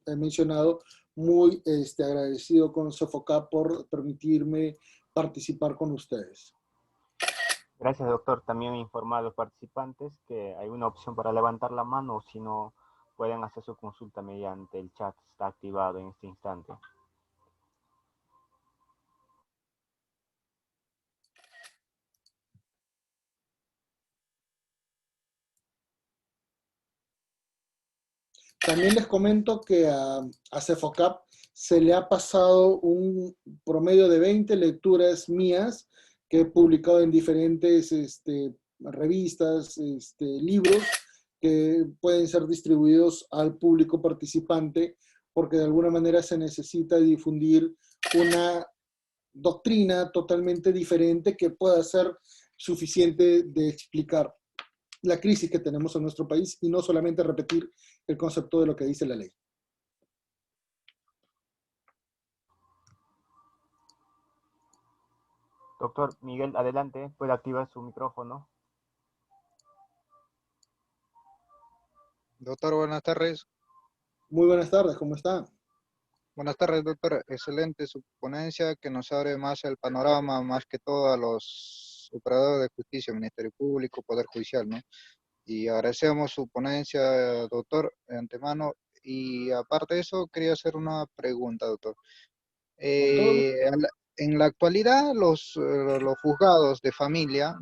he mencionado, muy agradecido con Sofocap por permitirme participar con ustedes. Gracias, doctor. También informar a los participantes que hay una opción para levantar la mano o si no, pueden hacer su consulta mediante el chat. Está activado en este instante. También les comento que a Cefocap se le ha pasado un promedio de 20 lecturas mías que he publicado en diferentes revistas, libros que pueden ser distribuidos al público participante porque de alguna manera se necesita difundir una doctrina totalmente diferente que pueda ser suficiente de explicar la crisis que tenemos en nuestro país y no solamente repetir el concepto de lo que dice la ley. Doctor Miguel, adelante, puede activar su micrófono. Doctor, buenas tardes. Muy buenas tardes, ¿cómo está? Buenas tardes, doctor. Excelente su ponencia que nos abre más el panorama, más que todo a los operadores de justicia, Ministerio Público, Poder Judicial, ¿no? Y agradecemos su ponencia, doctor, de antemano. Y aparte de eso, quería hacer una pregunta, doctor. Con todo. En la actualidad, los juzgados de familia,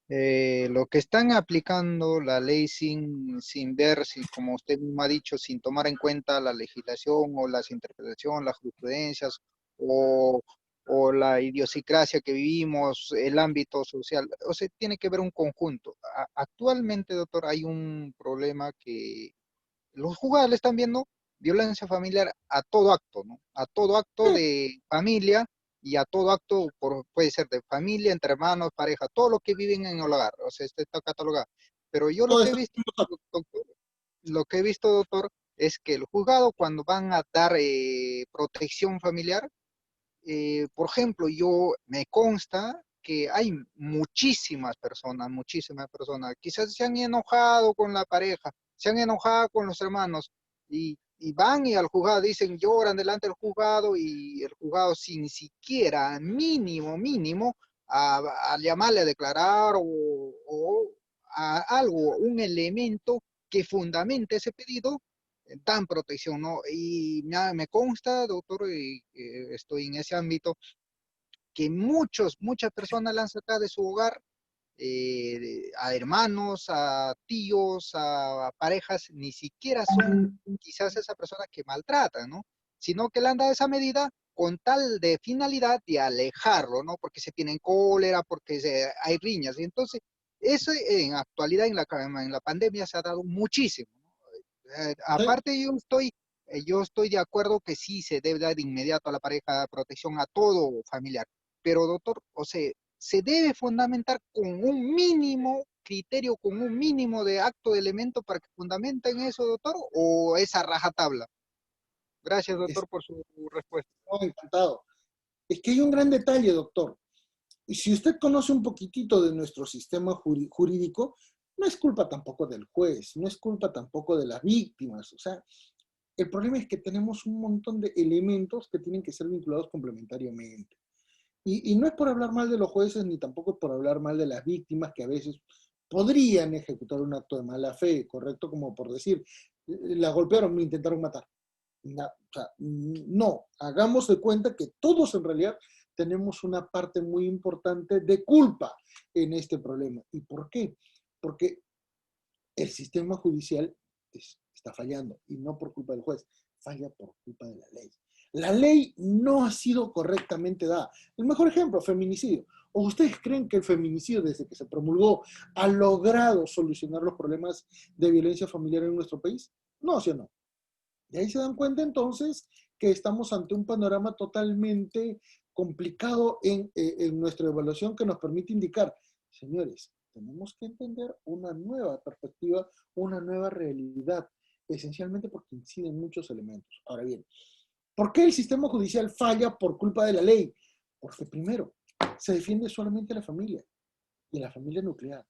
lo que están aplicando la ley sin ver, como usted mismo ha dicho, sin tomar en cuenta la legislación o las interpretaciones, las jurisprudencias o, o la idiosincrasia que vivimos, el ámbito social, o sea, tiene que ver un conjunto. Actualmente, doctor, hay un problema que los juzgados le están viendo violencia familiar a todo acto, ¿no? A todo acto de familia y a todo acto, puede ser de familia, entre hermanos, pareja, todo lo que viven en el hogar, o sea, este está catalogado. Pero yo lo Todo que he esto. visto, doctor, lo que he visto, doctor, es que el juzgado cuando van a dar protección familiar, por ejemplo, yo me consta que hay muchísimas personas, quizás se han enojado con la pareja, se han enojado con los hermanos y van y al juzgado dicen, lloran delante del juzgado y el juzgado sin siquiera mínimo a llamarle a declarar o a algo, un elemento que fundamente ese pedido dan protección, ¿no? Y me consta, doctor, y estoy en ese ámbito, que muchas personas la han sacado de su hogar, a hermanos, a tíos, a parejas, ni siquiera son quizás esas personas que maltratan, ¿no? Sino que le han dado esa medida con tal de finalidad de alejarlo, ¿no? Porque se tienen cólera, porque hay riñas. Y entonces, eso en actualidad, en la pandemia se ha dado muchísimo, ¿no? Sí. Aparte, yo estoy de acuerdo que sí se debe dar de inmediato a la pareja protección a todo familiar. Pero, doctor, o sea, se debe fundamentar con un mínimo criterio, con un mínimo de acto de elemento para que fundamenten eso, doctor, o esa rajatabla. Gracias, doctor, por su respuesta. Encantado. Es que hay un gran detalle, doctor. Y si usted conoce un poquitito de nuestro sistema jurídico, no es culpa tampoco del juez, no es culpa tampoco de las víctimas. O sea, el problema es que tenemos un montón de elementos que tienen que ser vinculados complementariamente. Y no es por hablar mal de los jueces, ni tampoco es por hablar mal de las víctimas que a veces podrían ejecutar un acto de mala fe, ¿correcto? Como por decir, la golpearon, me intentaron matar. No, o sea, no, hagamos de cuenta que todos en realidad tenemos una parte muy importante de culpa en este problema. ¿Y por qué? Porque el sistema judicial está fallando, y no por culpa del juez, falla por culpa de la ley. La ley no ha sido correctamente dada. El mejor ejemplo, feminicidio. ¿O ustedes creen que el feminicidio, desde que se promulgó, ha logrado solucionar los problemas de violencia familiar en nuestro país? No, ¿sí o no? Y ahí se dan cuenta entonces que estamos ante un panorama totalmente complicado en nuestra evaluación, que nos permite indicar, señores, tenemos que entender una nueva perspectiva, una nueva realidad, esencialmente porque inciden muchos elementos. Ahora bien, ¿por qué el sistema judicial falla por culpa de la ley? Porque primero, se defiende solamente a la familia y a la familia nuclear.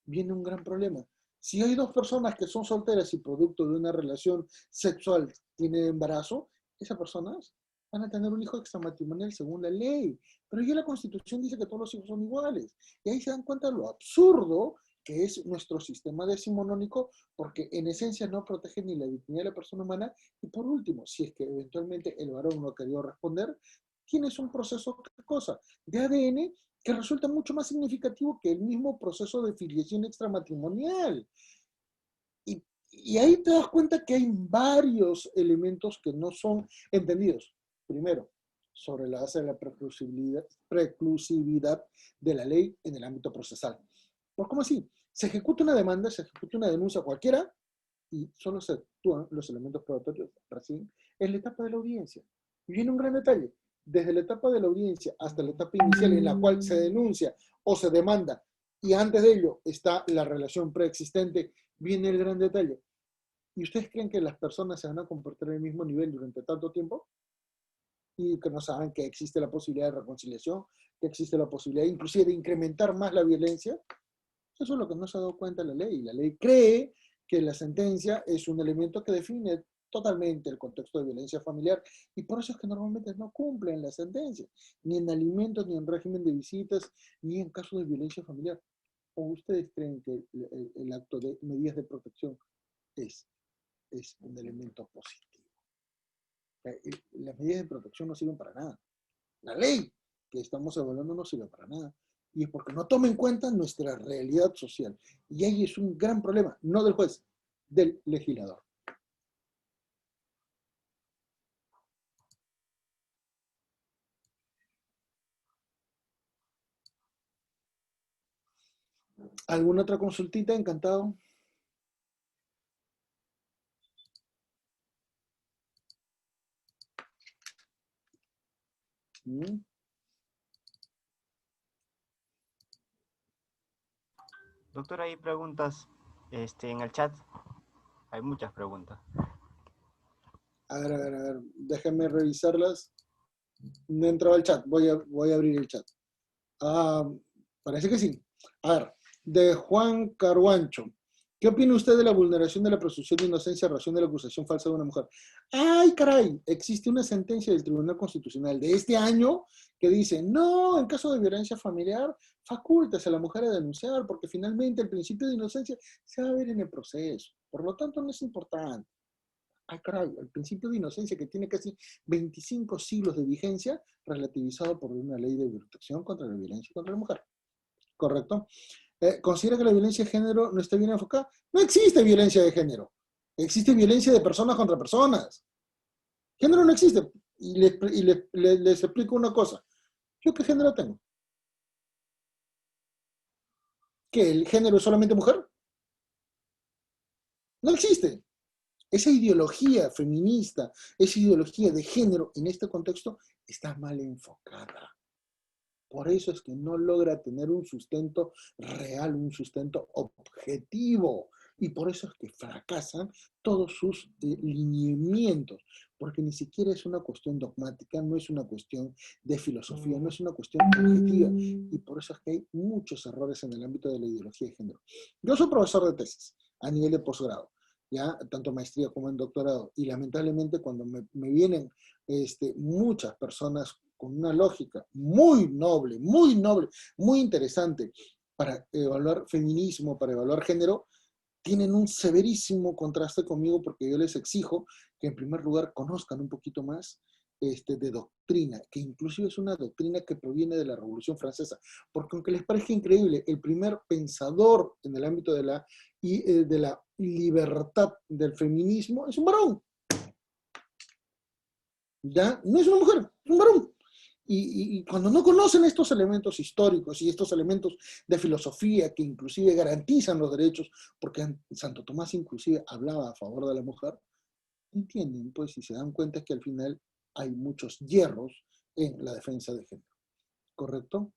Viene un gran problema. Si hay dos personas que son solteras y producto de una relación sexual tienen embarazo, esas personas van a tener un hijo extramatrimonial según la ley. Pero ya la Constitución dice que todos los hijos son iguales. Y ahí se dan cuenta de lo absurdo que es nuestro sistema decimonónico, porque en esencia no protege ni la dignidad de la persona humana. Y por último, si es que eventualmente el varón no ha querido responder, tienes un proceso, ¿qué cosa? De ADN que resulta mucho más significativo que el mismo proceso de filiación extramatrimonial. Y ahí te das cuenta que hay varios elementos que no son entendidos. Primero, sobre la base de la preclusividad de la ley en el ámbito procesal. ¿Por cómo así? Se ejecuta una demanda, se ejecuta una denuncia cualquiera y solo se actúan los elementos probatorios recién en la etapa de la audiencia. Y viene un gran detalle. Desde la etapa de la audiencia hasta la etapa inicial en la cual se denuncia o se demanda, y antes de ello está la relación preexistente, viene el gran detalle. ¿Y ustedes creen que las personas se van a comportar al mismo nivel durante tanto tiempo? Y que no saben que existe la posibilidad de reconciliación, que existe la posibilidad inclusive de incrementar más la violencia. Eso es lo que no se ha dado cuenta la ley. La ley cree que la sentencia es un elemento que define totalmente el contexto de violencia familiar, y por eso es que normalmente no cumplen la sentencia, ni en alimentos, ni en régimen de visitas, ni en caso de violencia familiar. ¿O ustedes creen que el acto de medidas de protección es un elemento positivo? Las medidas de protección no sirven para nada. La ley que estamos evaluando no sirve para nada. Y es porque no toma en cuenta nuestra realidad social. Y ahí es un gran problema, no del juez, del legislador. ¿Alguna otra consultita? Encantado. Doctor, hay preguntas en el chat. Hay muchas preguntas. A ver, déjenme revisarlas. No he entrado al chat, voy a abrir el chat. Parece que sí. A ver, de Juan Caruancho. ¿Qué opina usted de la vulneración de la presunción de inocencia a razón de la acusación falsa de una mujer? ¡Ay, caray! Existe una sentencia del Tribunal Constitucional de este año que dice, no, en caso de violencia familiar, facúltese a la mujer a denunciar, porque finalmente el principio de inocencia se va a ver en el proceso. Por lo tanto, no es importante. ¡Ay, caray! El principio de inocencia que tiene casi 25 siglos de vigencia, relativizado por una ley de protección contra la violencia contra la mujer. ¿Correcto? ¿Considera que la violencia de género no está bien enfocada? No existe violencia de género. Existe violencia de personas contra personas. Género no existe. Y les explico una cosa. ¿Yo qué género tengo? ¿Que el género es solamente mujer? No existe. Esa ideología feminista, esa ideología de género en este contexto está mal enfocada. Por eso es que no logra tener un sustento real, un sustento objetivo. Y por eso es que fracasan todos sus lineamientos. Porque ni siquiera es una cuestión dogmática, no es una cuestión de filosofía, no es una cuestión objetiva. Y por eso es que hay muchos errores en el ámbito de la ideología de género. Yo soy profesor de tesis a nivel de posgrado, ya tanto maestría como en doctorado. Y lamentablemente cuando me vienen muchas personas con una lógica muy noble, muy interesante para evaluar feminismo, para evaluar género, tienen un severísimo contraste conmigo porque yo les exijo que en primer lugar conozcan un poquito más de doctrina, que inclusive es una doctrina que proviene de la Revolución Francesa, porque aunque les parezca increíble, el primer pensador en el ámbito de la libertad del feminismo es un varón. ¿Ya? No es una mujer, es un varón. Y cuando no conocen estos elementos históricos y estos elementos de filosofía que inclusive garantizan los derechos, porque Santo Tomás inclusive hablaba a favor de la mujer, entienden, pues, y se dan cuenta que al final hay muchos hierros en la defensa de género. ¿Correcto?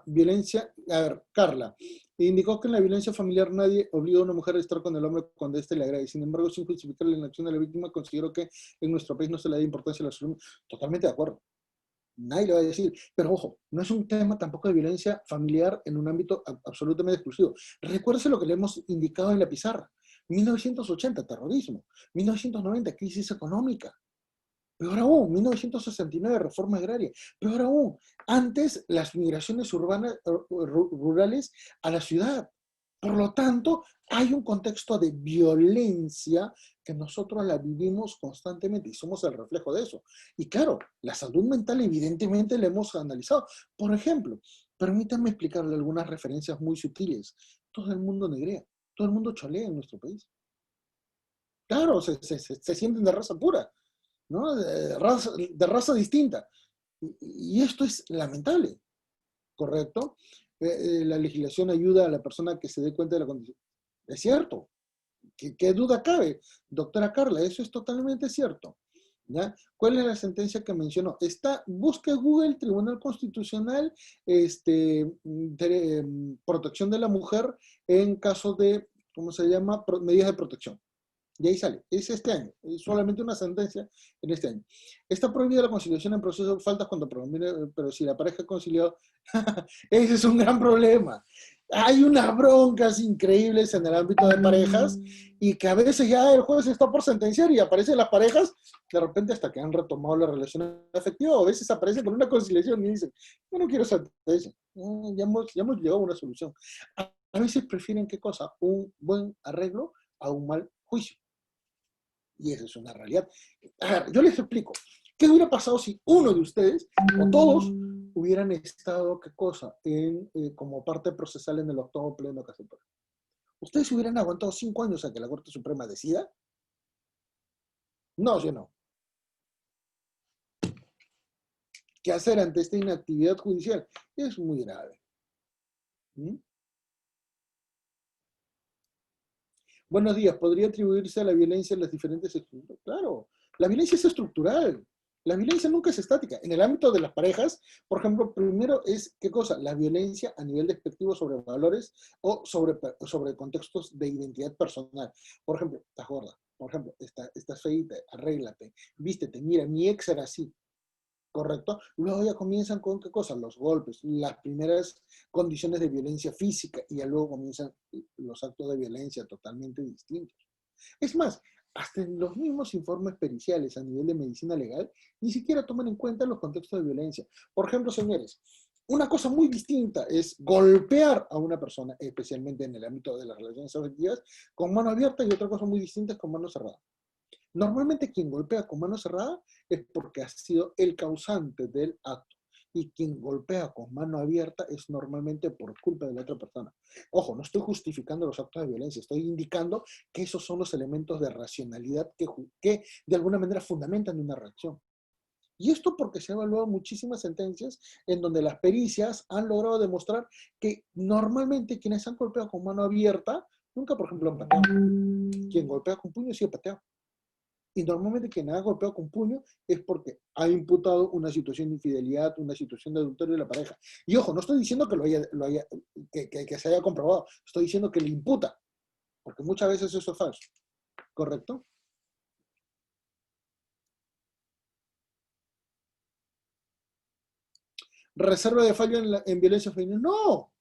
Violencia, a ver, Carla, indicó que en la violencia familiar nadie obliga a una mujer a estar con el hombre cuando éste le agrade. Sin embargo, sin justificar la inacción de la víctima, considero que en nuestro país no se le da importancia a la salud. Totalmente de acuerdo. Nadie le va a decir, pero ojo, no es un tema tampoco de violencia familiar en un ámbito absolutamente exclusivo. Recuérdese lo que le hemos indicado en la pizarra. 1980, terrorismo. 1990, crisis económica. Peor aún, 1969, reforma agraria. Peor aún, antes las migraciones urbanas, rurales a la ciudad. Por lo tanto, hay un contexto de violencia que nosotros la vivimos constantemente y somos el reflejo de eso. Y claro, la salud mental evidentemente la hemos analizado. Por ejemplo, permítanme explicarle algunas referencias muy sutiles. Todo el mundo negrea, todo el mundo cholea en nuestro país. Claro, se sienten de raza pura, ¿no? De raza distinta. Y esto es lamentable, ¿correcto? La legislación ayuda a la persona que se dé cuenta de la condición. Es cierto. ¿Qué duda cabe? Doctora Carla, eso es totalmente cierto. ¿Ya? ¿Cuál es la sentencia que mencionó? Busque Google, Tribunal Constitucional, protección de la mujer en caso de, ¿cómo se llama? Medidas de protección. Y ahí sale, es este año, es solamente una sentencia en este año. Está prohibida la conciliación en proceso de faltas cuando predomine, pero si la pareja concilió, ese es un gran problema. Hay unas broncas increíbles en el ámbito de parejas y que a veces ya el juez está por sentenciar y aparecen las parejas de repente hasta que han retomado la relación afectiva, o a veces aparecen con una conciliación y dicen, yo no quiero sentencia, ya hemos llegado a una solución. A veces prefieren, ¿qué cosa? Un buen arreglo a un mal juicio. Y esa es una realidad. A ver, yo les explico. ¿Qué hubiera pasado si uno de ustedes, o todos, hubieran estado, ¿qué cosa? Como parte procesal en el octavo pleno que se puede? ¿Ustedes hubieran aguantado 5 años a que la Corte Suprema decida? No, yo no. ¿Qué hacer ante esta inactividad judicial? Es muy grave. ¿Mm? Buenos días. ¿Podría atribuirse a la violencia en las diferentes estructuras? Claro, la violencia es estructural. La violencia nunca es estática. En el ámbito de las parejas, por ejemplo, primero es, ¿qué cosa? La violencia a nivel despectivo sobre valores o sobre contextos de identidad personal. Por ejemplo, estás gorda. Por ejemplo, estás feíta, arréglate, vístete. Mira, mi ex era así. ¿Correcto? Luego ya comienzan con qué cosas, los golpes, las primeras condiciones de violencia física y ya luego comienzan los actos de violencia totalmente distintos. Es más, hasta en los mismos informes periciales a nivel de medicina legal, ni siquiera toman en cuenta los contextos de violencia. Por ejemplo, señores, una cosa muy distinta es golpear a una persona, especialmente en el ámbito de las relaciones afectivas, con mano abierta, y otra cosa muy distinta es con mano cerrada. Normalmente quien golpea con mano cerrada es porque ha sido el causante del acto. Y quien golpea con mano abierta es normalmente por culpa de la otra persona. Ojo, no estoy justificando los actos de violencia, estoy indicando que esos son los elementos de racionalidad que de alguna manera fundamentan una reacción. Y esto porque se han evaluado muchísimas sentencias en donde las pericias han logrado demostrar que normalmente quienes han golpeado con mano abierta, nunca por ejemplo han pateado. Quien golpea con puño sí ha pateado. Y normalmente quien ha golpeado con puño es porque ha imputado una situación de infidelidad, una situación de adulterio de la pareja. Y ojo, no estoy diciendo que que se haya comprobado, estoy diciendo que le imputa, porque muchas veces eso es falso. ¿Correcto? ¿Reserva de fallo en violencia femenina? No,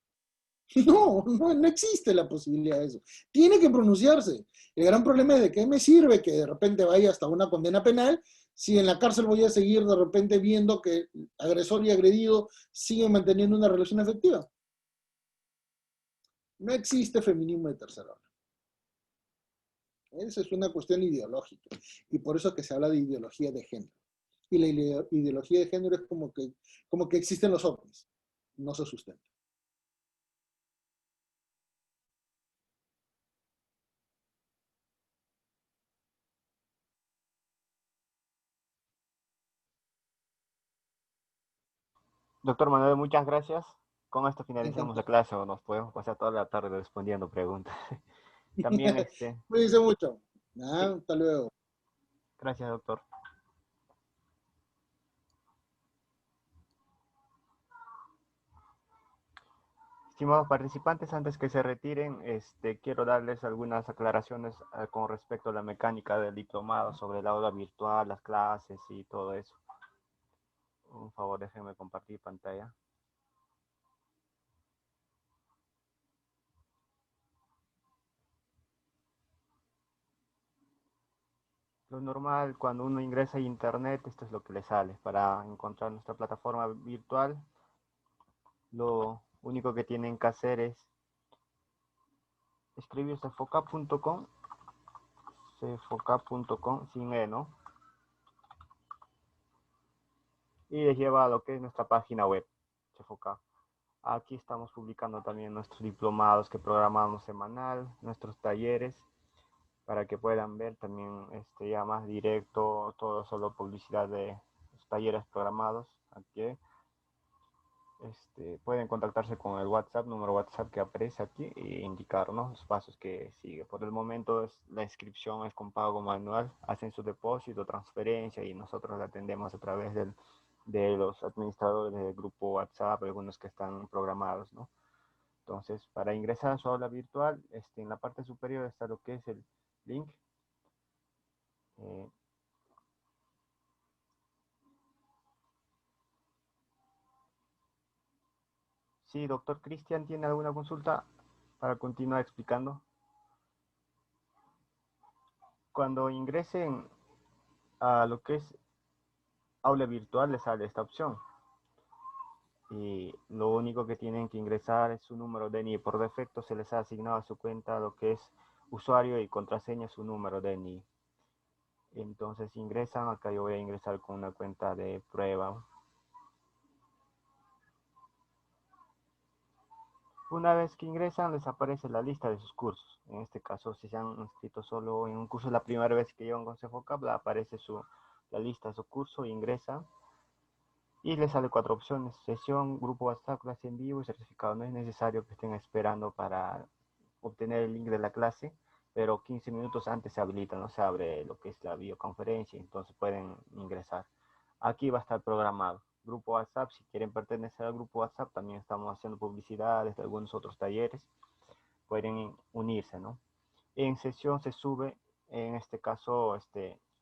no existe la posibilidad de eso. Tiene que pronunciarse. El gran problema es de qué me sirve que de repente vaya hasta una condena penal si en la cárcel voy a seguir de repente viendo que agresor y agredido siguen manteniendo una relación afectiva. No existe feminismo de tercera hora. Esa es una cuestión ideológica. Y por eso que se habla de ideología de género. Y la ideología de género es como que existen los ovnis. No se sustenta. Doctor Manuel, muchas gracias. Con esto finalizamos la Encantado. clase o nos podemos pasar toda la tarde respondiendo preguntas. También, Cuídense mucho. sí, Hasta luego. gracias, doctor. Estimados participantes, antes que se retiren, quiero darles algunas aclaraciones con respecto a la mecánica del diplomado sobre el aula virtual, las clases y todo eso. Un favor, déjenme compartir pantalla. Lo normal, cuando uno ingresa a internet, esto es lo que le sale. Para encontrar nuestra plataforma virtual, lo único que tienen que hacer es escribir cefoca.com sin E, ¿no? Y les lleva a lo que es nuestra página web, Cefoca. Aquí estamos publicando también nuestros diplomados que programamos semanal, nuestros talleres, para que puedan ver también ya más directo, todo solo publicidad de los talleres programados. Aquí pueden contactarse con el WhatsApp, número WhatsApp que aparece aquí e indicarnos los pasos que sigue. Por el momento la inscripción es con pago manual, hacen su depósito, transferencia y nosotros la atendemos a través de los administradores del grupo WhatsApp, algunos que están programados, ¿no? Entonces, para ingresar a su aula virtual, en la parte superior está lo que es el link. Eh, sí, doctor Cristian, ¿tiene alguna consulta para continuar explicando? Cuando ingresen a lo que es aula virtual, les sale esta opción. Y lo único que tienen que ingresar es su número DNI. Por defecto se les ha asignado a su cuenta lo que es usuario y contraseña, su número DNI. Entonces ingresan, acá yo voy a ingresar con una cuenta de prueba. Una vez que ingresan, les aparece la lista de sus cursos. En este caso, si se han inscrito solo en un curso la primera vez que llevan con Cefocap, aparece la lista de su curso, ingresan y les sale 4 opciones: sesión, grupo WhatsApp, clase en vivo y certificado. No es necesario que estén esperando para obtener el link de la clase, pero 15 minutos antes se habilita, no se abre lo que es la videoconferencia, entonces pueden ingresar. Aquí va a estar programado. Grupo WhatsApp, si quieren pertenecer al grupo WhatsApp, también estamos haciendo publicidades de algunos otros talleres, pueden unirse, ¿no? En sesión se sube, en este caso,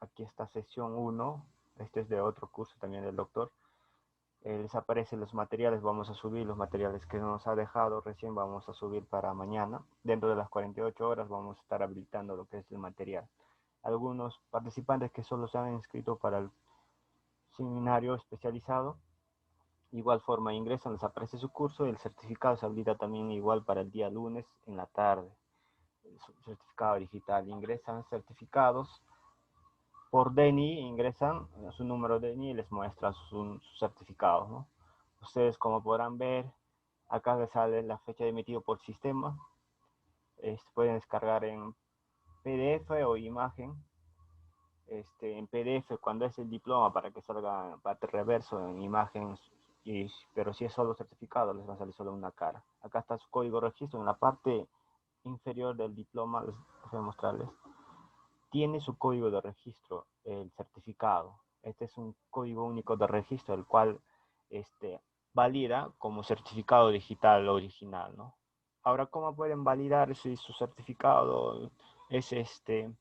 aquí está sesión 1, este es de otro curso también del doctor. Les aparecen los materiales, vamos a subir los materiales que nos ha dejado recién, vamos a subir para mañana. Dentro de las 48 horas vamos a estar habilitando lo que es el material. Algunos participantes que solo se han inscrito para el seminario especializado, igual forma ingresan, les aparece su curso y el certificado se habilita también igual para el día lunes en la tarde. El certificado digital, ingresan certificados por DNI, ingresan su número de DNI y les muestra su certificado, ¿no? Ustedes, como podrán ver, acá les sale la fecha de emitido por sistema. Pueden descargar en PDF o imagen. En PDF cuando es el diploma, para que salga parte reverso en imagen, pero si es solo certificado les va a salir solo una cara. Acá está su código de registro en la parte inferior del diploma, les voy a mostrarles. Tiene su código de registro, el certificado. Este es un código único de registro, el cual valida como certificado digital original, ¿no? Ahora, ¿cómo pueden validar si su certificado es el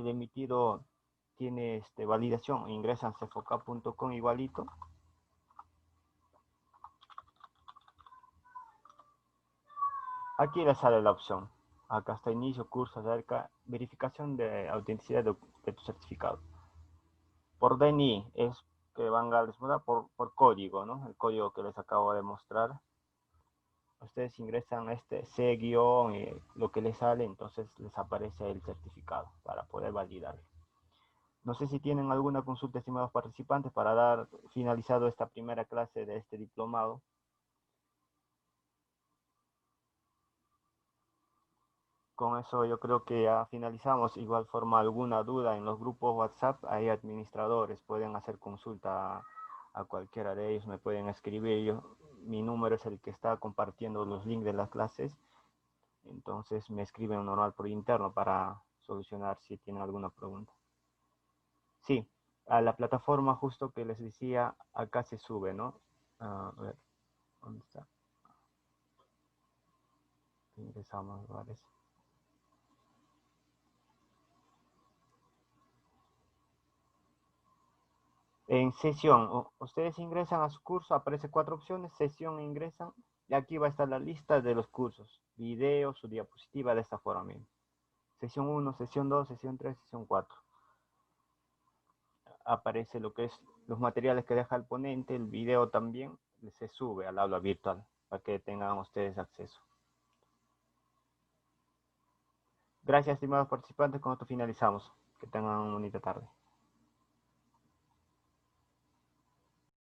emitido tiene validación? Ingresan cefoca.com igualito. Aquí les sale la opción. Acá está inicio, curso acerca, verificación de autenticidad de tu certificado. Por DNI es que van a responder por código, ¿no? El código que les acabo de mostrar. ustedes ingresan este C- lo que les sale, entonces les aparece el certificado para poder validarlo. No sé si tienen alguna consulta, estimados participantes, para dar finalizado esta primera clase de este diplomado. Con eso yo creo que ya finalizamos. Igual forma, alguna duda en los grupos WhatsApp, hay administradores, pueden hacer consulta a cualquiera de ellos, me pueden escribir. Mi número es el que está compartiendo los links de las clases, entonces me escriben normal por interno para solucionar si tienen alguna pregunta. Sí, a la plataforma justo que les decía, acá se sube, ¿no? A ver, ¿dónde está? Ingresamos, parece. En sesión, ustedes ingresan a su curso, aparece 4 opciones, sesión, ingresan, y aquí va a estar la lista de los cursos, video, su diapositiva de esta forma mismo. Sesión 1, sesión 2, sesión 3, sesión 4. Aparece lo que es los materiales que deja el ponente, el video también, se sube al aula virtual para que tengan ustedes acceso. Gracias, estimados participantes, con esto finalizamos. Que tengan una bonita tarde.